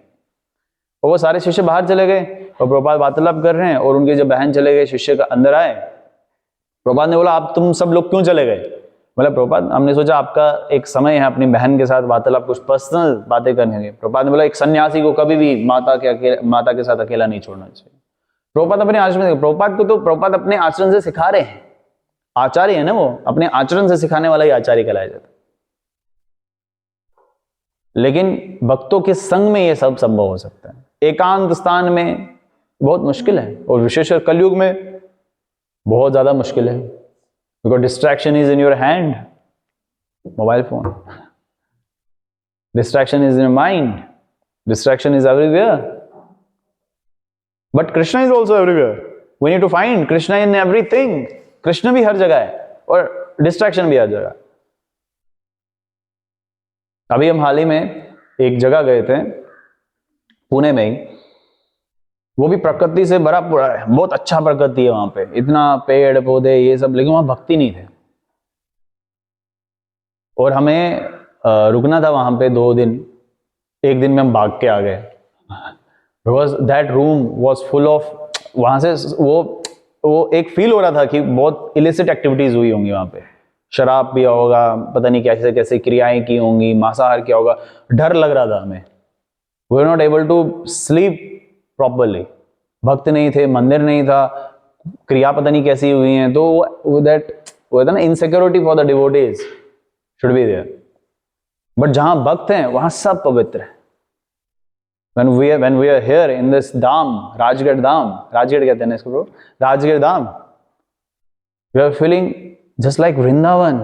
और वो सारे शिष्य बाहर चले गए और प्रभुपाद वार्तालाप कर रहे हैं, और उनके जो बहन चले गए, शिष्य का अंदर आए। प्रभुपाद ने बोला आप तुम सब लोग क्यों चले गए? बोला प्रभुपाद हमने सोचा आपका एक समय है अपनी बहन के साथ वार्तालाप, कुछ पर्सनल बातें करने के। प्रभुपाद ने बोला एक सन्यासी को कभी भी माता के साथ अकेला नहीं छोड़ना चाहिए। प्रभुपाद अपने आचरण से, प्रभुपाद को तो प्रभुपाद अपने आचरण से सिखा रहे हैं, आचार्य है ना वो, अपने आचरण से सिखाने वाला ही आचार्य कहलाया जाता है। लेकिन भक्तों के संग में ये सब संभव हो सकता है, एकांत स्थान में बहुत मुश्किल है, और विशेषकर कलयुग में बहुत ज्यादा मुश्किल है, because distraction is in your hand, mobile phone, distraction is in mind, distraction is everywhere, but Krishna is also everywhere. We need to find Krishna in everything. Krishna भी हर जगह है और डिस्ट्रैक्शन भी हर जगह। अभी हम हाल ही में एक जगह गए थे पुणे में ही, वो भी प्रकृति से भरा पड़ा है, बहुत अच्छा प्रकृति है वहां पे, इतना पेड़ पौधे ये सब, लेकिन वहां भक्ति नहीं थे। और हमें रुकना था वहां पे 2 दिन, एक दिन में हम भाग के आ गए, because that room was full of, वहां से वो एक फील हो रहा था कि बहुत इलिसिट एक्टिविटीज हुई होंगी वहां पे, शराब पिया होगा, पता नहीं कैसे कैसे क्रियाएं की होंगी, मांसाहार किया होगा, डर लग रहा था हमें। We were not able to sleep properly, भक्त नहीं थे, मंदिर नहीं था, क्रिया पता नहीं कैसी हुई हैं, तो दैट वो था ना, insecurity for the devotees should be there. But जहां भक्त हैं वहां सब पवित्र है। when we are here in this धाम, राजगढ़ धाम, राजगढ़ कहते हैं ना इसको, राजगढ़ धाम, we are feeling just like Vrindavan.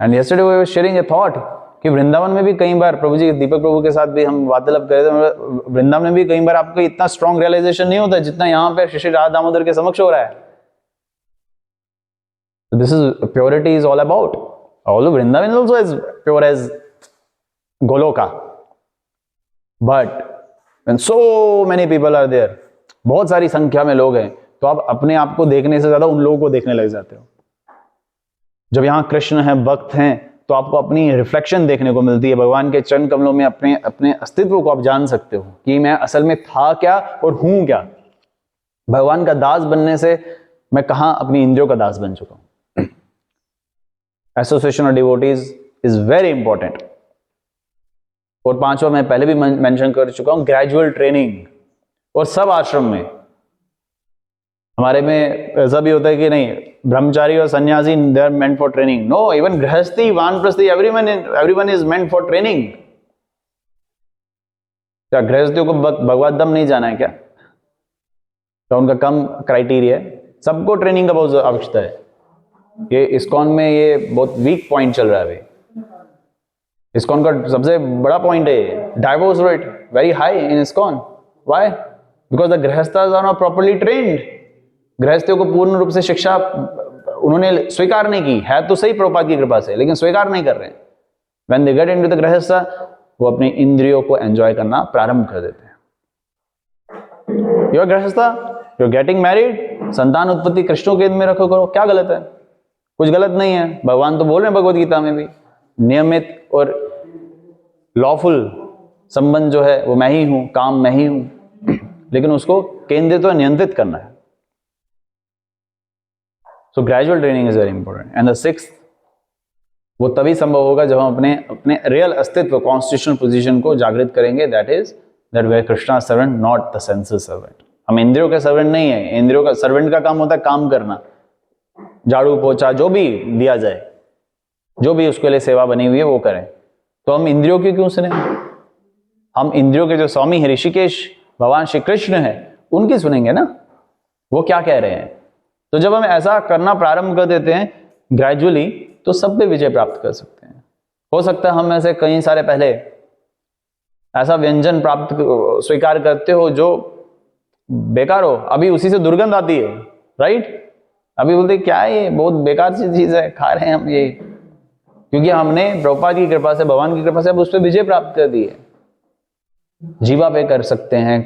And yesterday we were sharing a thought कि वृंदावन में भी कई बार, प्रभु जी दीपक प्रभु के साथ भी हम वार्तालाप कर रहे थे, वृंदावन में भी कई बार आपको इतना स्ट्रॉन्ग रियलाइजेशन नहीं होता जितना यहाँ पे श्री राधा दामोदर के समक्ष हो रहा है। This is purity is all about. Although Vrindavan also as pure as Goloka, but when so many people are there, बहुत सारी संख्या में लोग हैं, तो आप अपने आप को देखने से ज्यादा उन लोगों को देखने लग जाते हो। जब यहाँ कृष्ण हैं, भक्त हैं, तो आपको अपनी रिफ्लेक्शन देखने को मिलती है भगवान के चरण कमलों में। अपने अपने अस्तित्व को आप जान सकते हो कि मैं असल में था क्या और हूं क्या। भगवान का दास बनने से मैं कहां अपनी इंद्रियों का दास बन चुका हूं। Association of devotees is very important. और पांचवा मैं पहले भी मेंशन कर चुका हूं, ग्रेजुअल ट्रेनिंग। और सब आश्रम में, हमारे में ऐसा भी होता है कि नहीं ब्रह्मचारी और सन्यासी they are meant for training. No, even grihasthi, vanaprasthi, everyone is meant for training. क्या गृहस्थियों को भगवत दम नहीं जाना है क्या? तो उनका कम क्राइटेरिया है? सबको ट्रेनिंग का बहुत आवश्यकता है। ये इस्कॉन में ये बहुत वीक पॉइंट चल रहा है अभी। इस्कॉन का सबसे बड़ा पॉइंट है divorce rate very high in ISKCON. Why? Because the grihasthas are not properly trained. गृहस्थियों को पूर्ण रूप से शिक्षा उन्होंने स्वीकार नहीं की है, तो सही प्रभुपाद की कृपा से, लेकिन स्वीकार नहीं कर रहे हैं। When they get into the गृहस्थ, वो अपनी इंद्रियों को एंजॉय करना प्रारंभ कर देते हैं। यू आर गृहस्थ, यू आर गेटिंग मैरिड, संतान उत्पत्ति कृष्णों के में रखो करो, क्या गलत है? कुछ गलत नहीं है। भगवान तो बोल रहे हैं भगवद गीता में भी, नियमित और लॉफुल संबंध जो है वो मैं ही हूं, काम मैं ही हूं, लेकिन उसको केंद्रित और नियंत्रित करना है। So gradual training is very important. And the sixth, वो तभी संभव होगा जब हम अपने अपने रियल अस्तित्व, कॉन्स्टिट्यूशनल पोजीशन को जागृत करेंगे। That is that we are Krishna servant, not the senses servant. हम इंद्रियों के सर्वेंट नहीं है। इंद्रियों का सर्वेंट का काम होता है काम करना, झाड़ू पोछा जो भी दिया जाए, जो भी उसके लिए सेवा बनी हुई है वो करें। तो हम इंद्रियों की क्यों सुने? हम इंद्रियों के जो स्वामी है ऋषिकेश भगवान श्री कृष्ण है उनकी सुनेंगे ना, वो क्या कह रहे हैं। तो जब हम ऐसा करना प्रारंभ कर देते हैं ग्रेजुअली, तो सब पे विजय प्राप्त कर सकते हैं। हो सकता है हम में से कई सारे पहले ऐसा व्यंजन प्राप्त स्वीकार करते हो जो बेकार हो, अभी उसी से दुर्गंध आती है, राइट? अभी बोलते क्या है ये, बहुत बेकार सी चीज है, खा रहे हैं हम ये, क्योंकि हमने प्रभुपाद की कृपा से, भगवान की कृपा से अब उस पर विजय प्राप्त कर दी है। जीवा पे कर सकते हैं,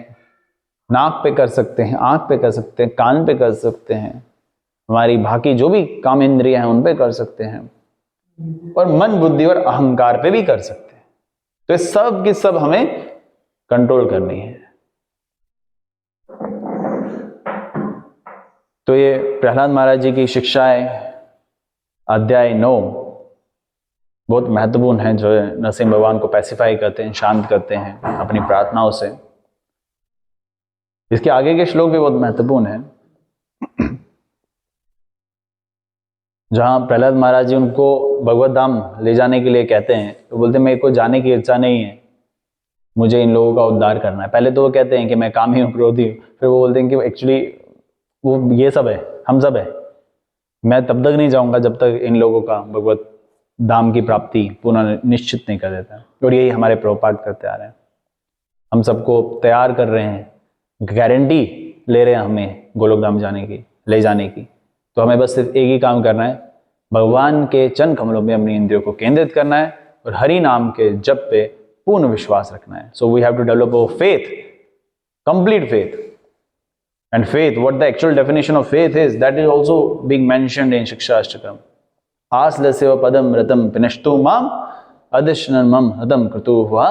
नाक पे कर सकते हैं, आंख पे कर सकते हैं, कान पे कर सकते हैं, हमारी बाकी जो भी काम इंद्रियां हैं उन पे कर सकते हैं, और मन, बुद्धि और अहंकार पे भी कर सकते हैं। तो ये सब की सब हमें कंट्रोल करनी है। तो ये प्रहलाद महाराज जी की शिक्षाएं अध्याय 9 बहुत महत्वपूर्ण है, जो नरसिंह भगवान को पैसिफाई करते हैं, शांत करते हैं अपनी प्रार्थनाओं से। इसके आगे के श्लोक भी बहुत महत्वपूर्ण है, जहां प्रहलाद महाराज जी उनको भगवत धाम ले जाने के लिए कहते हैं, तो बोलते हैं मेरे को जाने की इच्छा नहीं है, मुझे इन लोगों का उद्धार करना है। पहले तो वो कहते हैं कि मैं कामी हूं, क्रोधी हूं, फिर वो बोलते हैं कि एक्चुअली वो ये सब है, हम सब है, मैं तब तक नहीं जाऊंगा जब तक इन लोगों का भगवत धाम की प्राप्ति पुनः निश्चित नहीं कर देता। और यही हमारे प्रभुपाद करते आ रहे हैं, हम सबको तैयार कर रहे हैं, गारंटी ले रहे हैं हमें गोलोक धाम जाने की, ले जाने की। तो हमें बस सिर्फ एक ही काम करना है, भगवान के चरण कमलों में अपनी इंद्रियों को केंद्रित करना है और हरि नाम के जप पे पूर्ण विश्वास रखना है। So we have to develop our faith, complete faith. And faith, what the actual definition of faith is, that is also being mentioned in Shiksha Ashtakam. Aslasya padam ratam pinashtu mam adishnan mam hadam kratu hua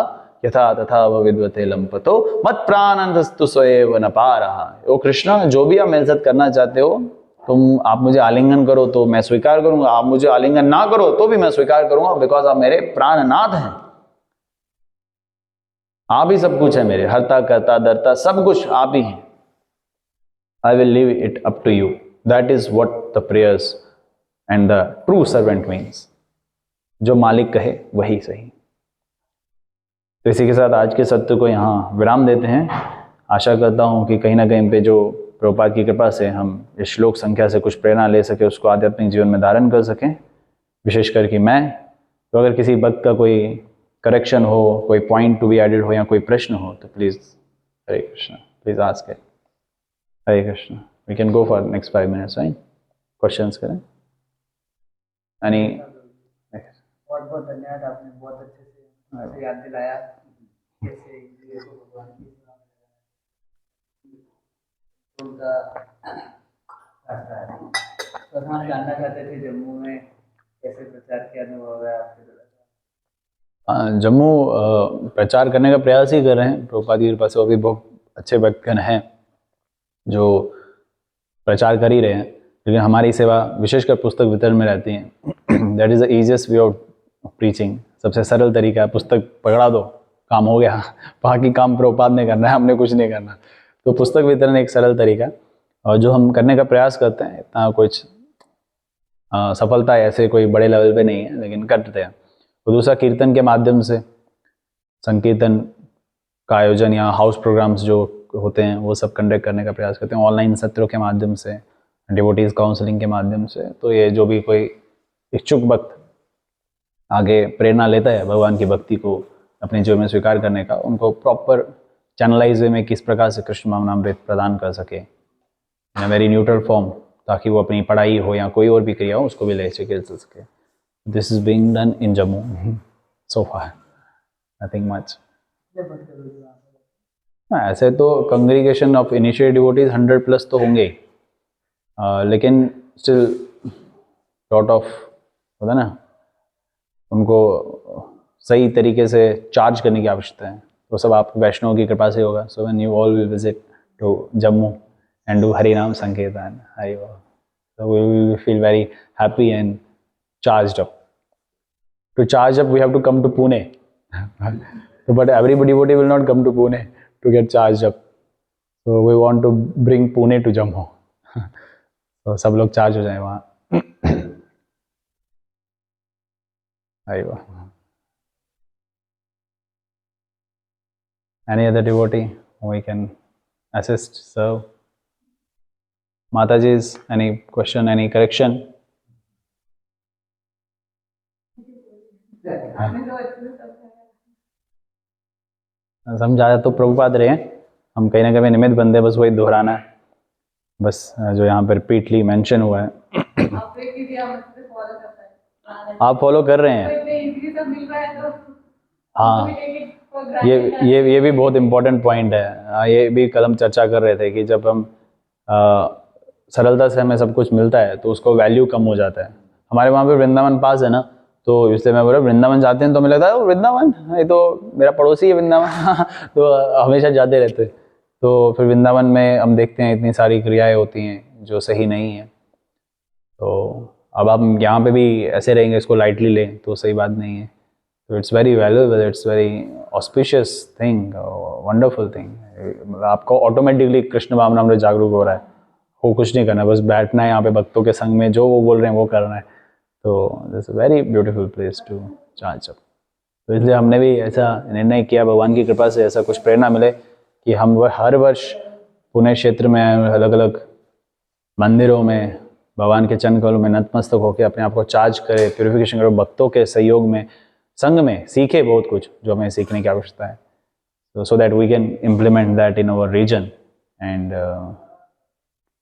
यथा तथा विद्वते लंपतो मत प्राणस्तु स्वयं नपारहा। ओ कृष्णा, जो भी आप मेरे साथ करना चाहते हो, आप मुझे आलिंगन करो तो मैं स्वीकार करूंगा, आप मुझे आलिंगन ना करो तो भी मैं स्वीकार करूंगा, बिकॉज आप मेरे प्राणनाथ हैं। आप ही सब कुछ है मेरे, हरता करता दरता सब कुछ आप ही हैं। I will leave it up to you. That is what the prayers and the true servant means. जो मालिक कहे वही सही। तो इसी के साथ आज के सत्र को यहाँ विराम देते हैं। आशा करता हूँ कि कहीं ना कहीं पे जो प्रभुपाद की कृपा से हम इस श्लोक संख्या से कुछ प्रेरणा ले सके, उसको आध्यात्मिक जीवन में धारण कर सकें, विशेष करके मैं। तो अगर किसी वक्त का कोई करेक्शन हो, कोई पॉइंट टू बी एडेड हो या कोई प्रश्न हो, तो please Hare Krishna, please ask it. Hare Krishna. We can go for next 5 minutes, right? Questions करें। बहुत बहुत धन्यवाद, आपने बहुत अच्छे से मुझे याद दिलाया कैसे इंद्रियों को भगवान की सेवा में उनका रास्ता है। तो हम जानना चाहते थे जम्मू में कैसे प्रचार के अनुभव है आपके द्वारा? जम्मू प्रचार करने का प्रयास ही कर रहे हैं प्रभुपाद की कृपा से। अभी बहुत अच्छे भक्तगण हैं जो प्रचार कर ही रहे हैं, लेकिन हमारी सेवा विशेषकर पुस्तक वितरण में रहती है। That is the easiest way of preaching. सबसे सरल तरीका है, पुस्तक पकड़ा दो, काम हो गया। बाकी काम प्रभुपाद ने करना है, हमने कुछ नहीं करना। तो पुस्तक वितरण एक सरल तरीका, और जो हम करने का प्रयास करते हैं, इतना कुछ सफलता ऐसे कोई बड़े लेवल पे नहीं है, लेकिन करते हैं। तो दूसरा, कीर्तन के माध्यम से संकीर्तन का आयोजन या हाउस प्रोग्राम्स जो होते हैं वो सब कंडक्ट करने का प्रयास करते हैं, ऑनलाइन सत्रों के माध्यम से, डिवोटीज काउंसलिंग के माध्यम से। तो ये जो भी कोई इच्छुक भक्त आगे प्रेरणा लेता है भगवान की भक्ति को अपने जीवन में स्वीकार करने का, उनको प्रॉपर चैनलाइज वे में किस प्रकार से कृष्ण नामामृत प्रदान कर सके इन अ वेरी न्यूट्रल फॉर्म, ताकि वो अपनी पढ़ाई हो या कोई और भी क्रिया हो उसको भी ले सके। This is being done in Jammu so far, nothing much. ऐसे तो कंग्रीगेशन ऑफ इनिशिएटेड डिवोटीज 100+ तो होंगे, लेकिन स्टिल लॉट ऑफ होता ना, उनको सही तरीके से चार्ज करने की आवश्यकता है। तो सब आप वैष्णव की कृपा से होगा। So when you all will visit to Jammu and do Hari Naam Sankirtan, Hari बोल, so we will feel very happy and charged up. To charge up, we have to come to Pune. But everybody will not come to Pune to get charged up. So we want to bring Pune to Jammu. तो सब लोग charge हो जाए वहाँ। आइए। Any other devotee we can assist, serve? Mataji's, any question, any correction? समझाया तो प्रभुपाद रहे हैं, हम कहीं ना कहीं निमित्त बंदे, बस वही दोहराना है, बस जो यहाँ पर रिपीटली मेंशन हुआ है। आप फॉलो कर रहे हैं? हाँ, ये भी बहुत इम्पोर्टेंट पॉइंट है। ये भी कल हम चर्चा कर रहे थे कि जब हम सरलता से हमें सब कुछ मिलता है तो उसको वैल्यू कम हो जाता है। हमारे वहाँ पे वृंदावन पास है ना, तो इसलिए मैं बोल रहा वृंदावन जाते हैं तो हमें लगता है वृंदावन, ये तो मेरा पड़ोसी है वृंदावन। तो हमेशा जाते रहते। तो फिर वृंदावन में हम देखते हैं इतनी सारी क्रियाएं होती हैं जो सही नहीं है। तो अब हम यहाँ पे भी ऐसे रहेंगे, इसको लाइटली लें तो सही बात नहीं है। तो it's very valuable, it's very auspicious thing, wonderful thing. आपको ऑटोमेटिकली कृष्ण भावनामृत जागरूक हो रहा है, वो कुछ नहीं करना, बस बैठना है यहाँ पे भक्तों के संग में, जो वो बोल रहे हैं वो करना है। तो this very beautiful place to charge up. तो इसलिए हमने भी ऐसा निर्णय किया, भगवान की कृपा से ऐसा कुछ प्रेरणा मिले कि हम हर वर्ष पुणे क्षेत्र में अलग अलग मंदिरों में भगवान के चरण कमलों में नतमस्तक होकर अपने आप को चार्ज करें, प्यूरिफिकेशन करो, भक्तों के सहयोग में, संग में सीखे बहुत कुछ जो हमें सीखने की आवश्यकता है। so that we can implement that in our region and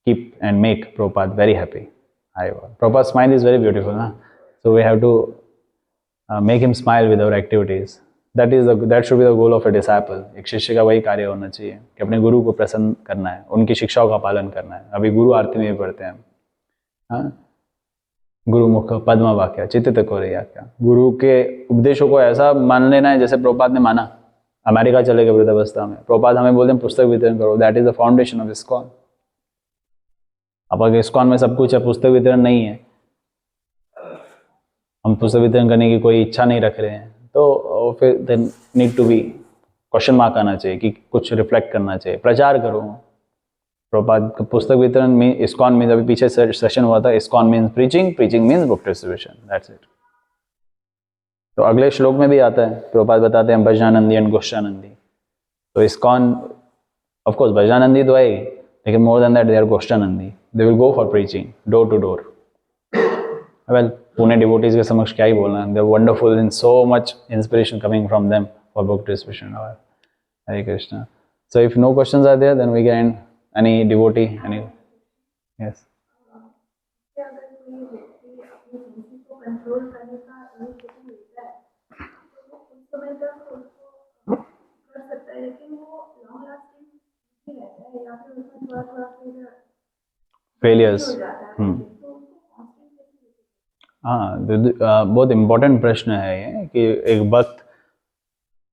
keep and make Prabhupada very happy. Prabhupada's smile is very beautiful, huh? So we have to make him smile with our activities. That should be the goal of a disciple. एक शिष्य का वही कार्य होना चाहिए कि अपने गुरु को प्रसन्न करना है, उनकी शिक्षाओं का पालन करना है। अभी गुरु आरती में भी पढ़ते हैं, हाँ, गुरु मुख पद्म वाक्य चित्त को रैया क्या। गुरु के उपदेशों को ऐसा मान लेना है जैसे प्रभुपाद ने माना। अमेरिका चले गए वृद्धावस्था में, प्रभुपाद हमें बोलते हैं पुस्तक वितरण करो, that is the foundation of ISKCON. अब अगर इस्कॉन में सब कुछ है, पुस्तक वितरण नहीं है, हम पुस्तक वितरण करने की कोई इच्छा नहीं रख रहे हैं, तो फिर then need to be question mark आना चाहिए कि कुछ रिफ्लेक्ट करना चाहिए, प्रचार करो। प्रभुपाद पुस्तक वितरण में इस्कॉन में अभी पीछे सेशन हुआ था, ISKCON means preaching, preaching means book distribution, that's it. तो अगले श्लोक में भी आता है, प्रभुपाद बताते हैं भजनानंदी एंड गोष्ठानंदी। तो इस्कॉन ऑफ कोर्स भजनानंदी तो है, लेकिन more than that they are goshthanandi, they will go for preaching door to door. Well, Pune devotees के समक्ष क्या ही बोलना, they are wonderful in so much inspiration coming from them for book distribution. Hare Krishna. So if no questions are there, then we can any devotee, any, yes. Failures. हाँ, बहुत important प्रश्न है ये कि एक भक्त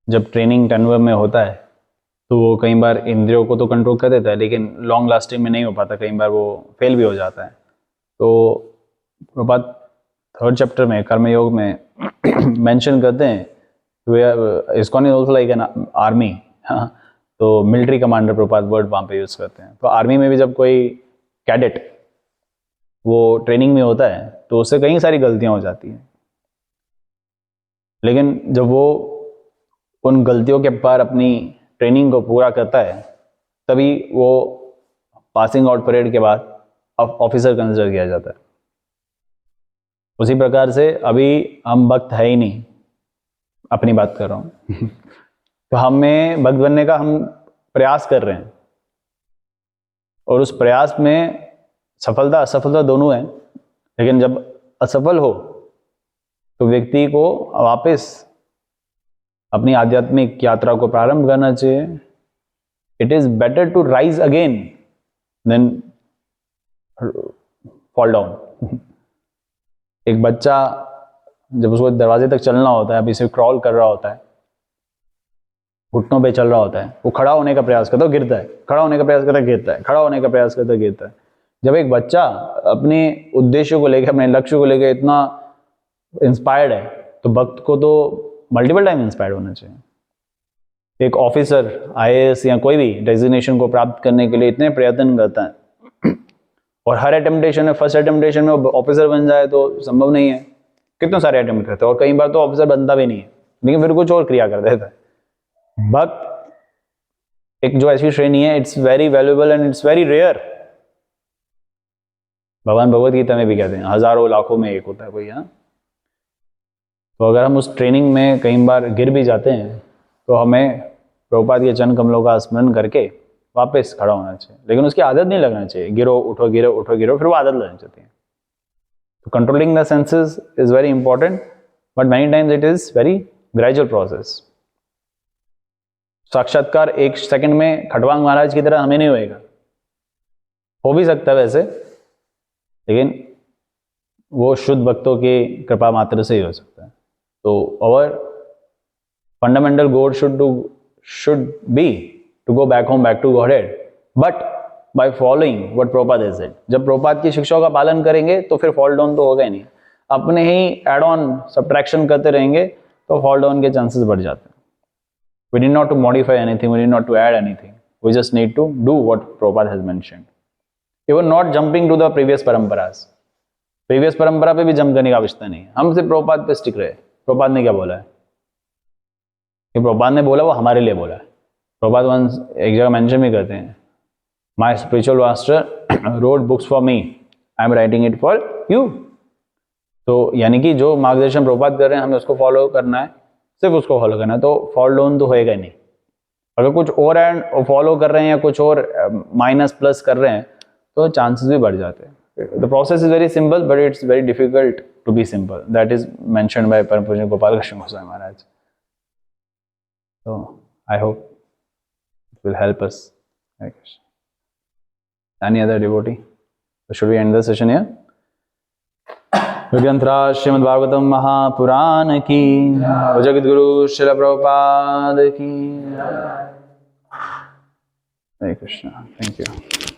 जब ट्रेनिंग टर्नओवर में होता है तो वो कई बार इंद्रियों को तो कंट्रोल कर देता है, लेकिन लॉन्ग लास्टिंग में नहीं हो पाता, कई बार वो फेल भी हो जाता है। तो प्रभात 3rd चैप्टर में कर्मयोग में मेंशन करते हैं ISKCON is also like an army. हाँ, तो मिलिट्री कमांडर प्रभात वर्ड वहाँ पे यूज़ करते हैं। तो आर्मी में भी जब कोई कैडेट वो ट्रेनिंग में होता है तो उससे कई सारी गलतियाँ हो जाती हैं, लेकिन जब वो उन गलतियों के पार अपनी ट्रेनिंग को पूरा करता है तभी वो पासिंग आउट परेड के बाद ऑफिसर कंसिडर किया जाता है। उसी प्रकार से अभी हम भक्त है ही नहीं, अपनी बात कर रहा हूँ तो हमें भक्त बनने का हम प्रयास कर रहे हैं और उस प्रयास में सफलता असफलता दोनों है, लेकिन जब असफल हो तो व्यक्ति को वापस अपनी आध्यात्मिक यात्रा को प्रारंभ करना चाहिए। It is better to rise again then fall down. एक बच्चा जब उसको दरवाजे तक चलना होता है, अभी से क्रॉल कर रहा होता है, घुटनों पे चल रहा होता है, वो खड़ा होने का प्रयास करता है, गिरता है, खड़ा होने का प्रयास करता है, गिरता है, खड़ा होने का प्रयास करता है, गिरता है। जब एक बच्चा अपने उद्देश्य को लेकर, अपने लक्ष्य को लेकर इतना इंस्पायर्ड है तो भक्त को तो मल्टीपल टाइम इंस्पायर्ड होना चाहिए। एक ऑफिसर IAS या कोई भी डेजिग्नेशन को प्राप्त करने के लिए इतने प्रयत्न करता है और हर अटेम्प्टेशन में, फर्स्ट अटेम्प्टेशन में ऑफिसर बन जाए तो संभव नहीं है, कितने सारे अटेम्प्ट करते हैं और कई बार तो ऑफिसर बनता भी नहीं है, लेकिन फिर कुछ और क्रिया कर देता है। भक्त एक जो ऐसी श्रेणी है, it's very valuable and it's very rare. भगवान भगवत गीता में भी कहते हैं हजारों लाखों में एक होता है कोई। हाँ, तो अगर हम उस ट्रेनिंग में कई बार गिर भी जाते हैं तो हमें प्रभुपाद के चरण कमलों का स्मरण करके वापस खड़ा होना चाहिए, लेकिन उसकी आदत नहीं लगना चाहिए, गिरो उठो गिरो उठो गिरो, फिर वो आदत लगनी चाहिए। तो controlling the senses is very important, but many times it is very gradual process. साक्षात्कार 1 सेकंड में खटवांग महाराज की तरह हमें नहीं होएगा, हो भी सकता है वैसे, लेकिन वो शुद्ध भक्तों की कृपा मात्र से ही हो सकता है। तो our fundamental goal should be to go back home, back to Godhead, but by following what Prabhupada has said। जब प्रभुपाद की शिक्षाओं का पालन करेंगे तो फिर फॉल डाउन तो होगा ही नहीं। अपने ही एड ऑन सब्ट्रैक्शन करते रहेंगे तो फॉल डाउन के चांसेस बढ़ जाते हैं। We need not to modify anything, we need not to add anything, we just need to do what Prabhupada has mentioned, even not jumping to the previous paramparas. Previous परंपरा पे भी jump करने का आवश्यकता नहीं है, हम सिर्फ प्रभुपाद पे स्टिक रहे। प्रभुपाद ने क्या बोला है, कि प्रभुपाद ने बोला वो हमारे लिए बोला है। प्रभुपाद वंस एक जगह मेंशन भी करते हैं, my spiritual master road books for me, I am writing it for you. तो यानी कि जो मार्गदर्शन प्रभुपाद कर रहे हैं हमें उसको फॉलो करना है, सिर्फ उसको फॉलो करना है, तो फॉल डाउन तो होएगा ही नहीं। अगर कुछ और एंड फॉलो कर रहे हैं या कुछ और माइनस प्लस कर रहे हैं तो चांसेस भी बढ़ जाते हैं। The process is very simple, but it's very difficult to be simple. That is mentioned by Param Pujya Gopal Krishna Goswami Maharaj. So I hope it will help us. Any other devotee? So should we end the session here? Vidyantara Srimad Bhagavatam Mahapuran ki, Jagat Guru Srila Prabhupada ki. Hare Krishna. Thank you.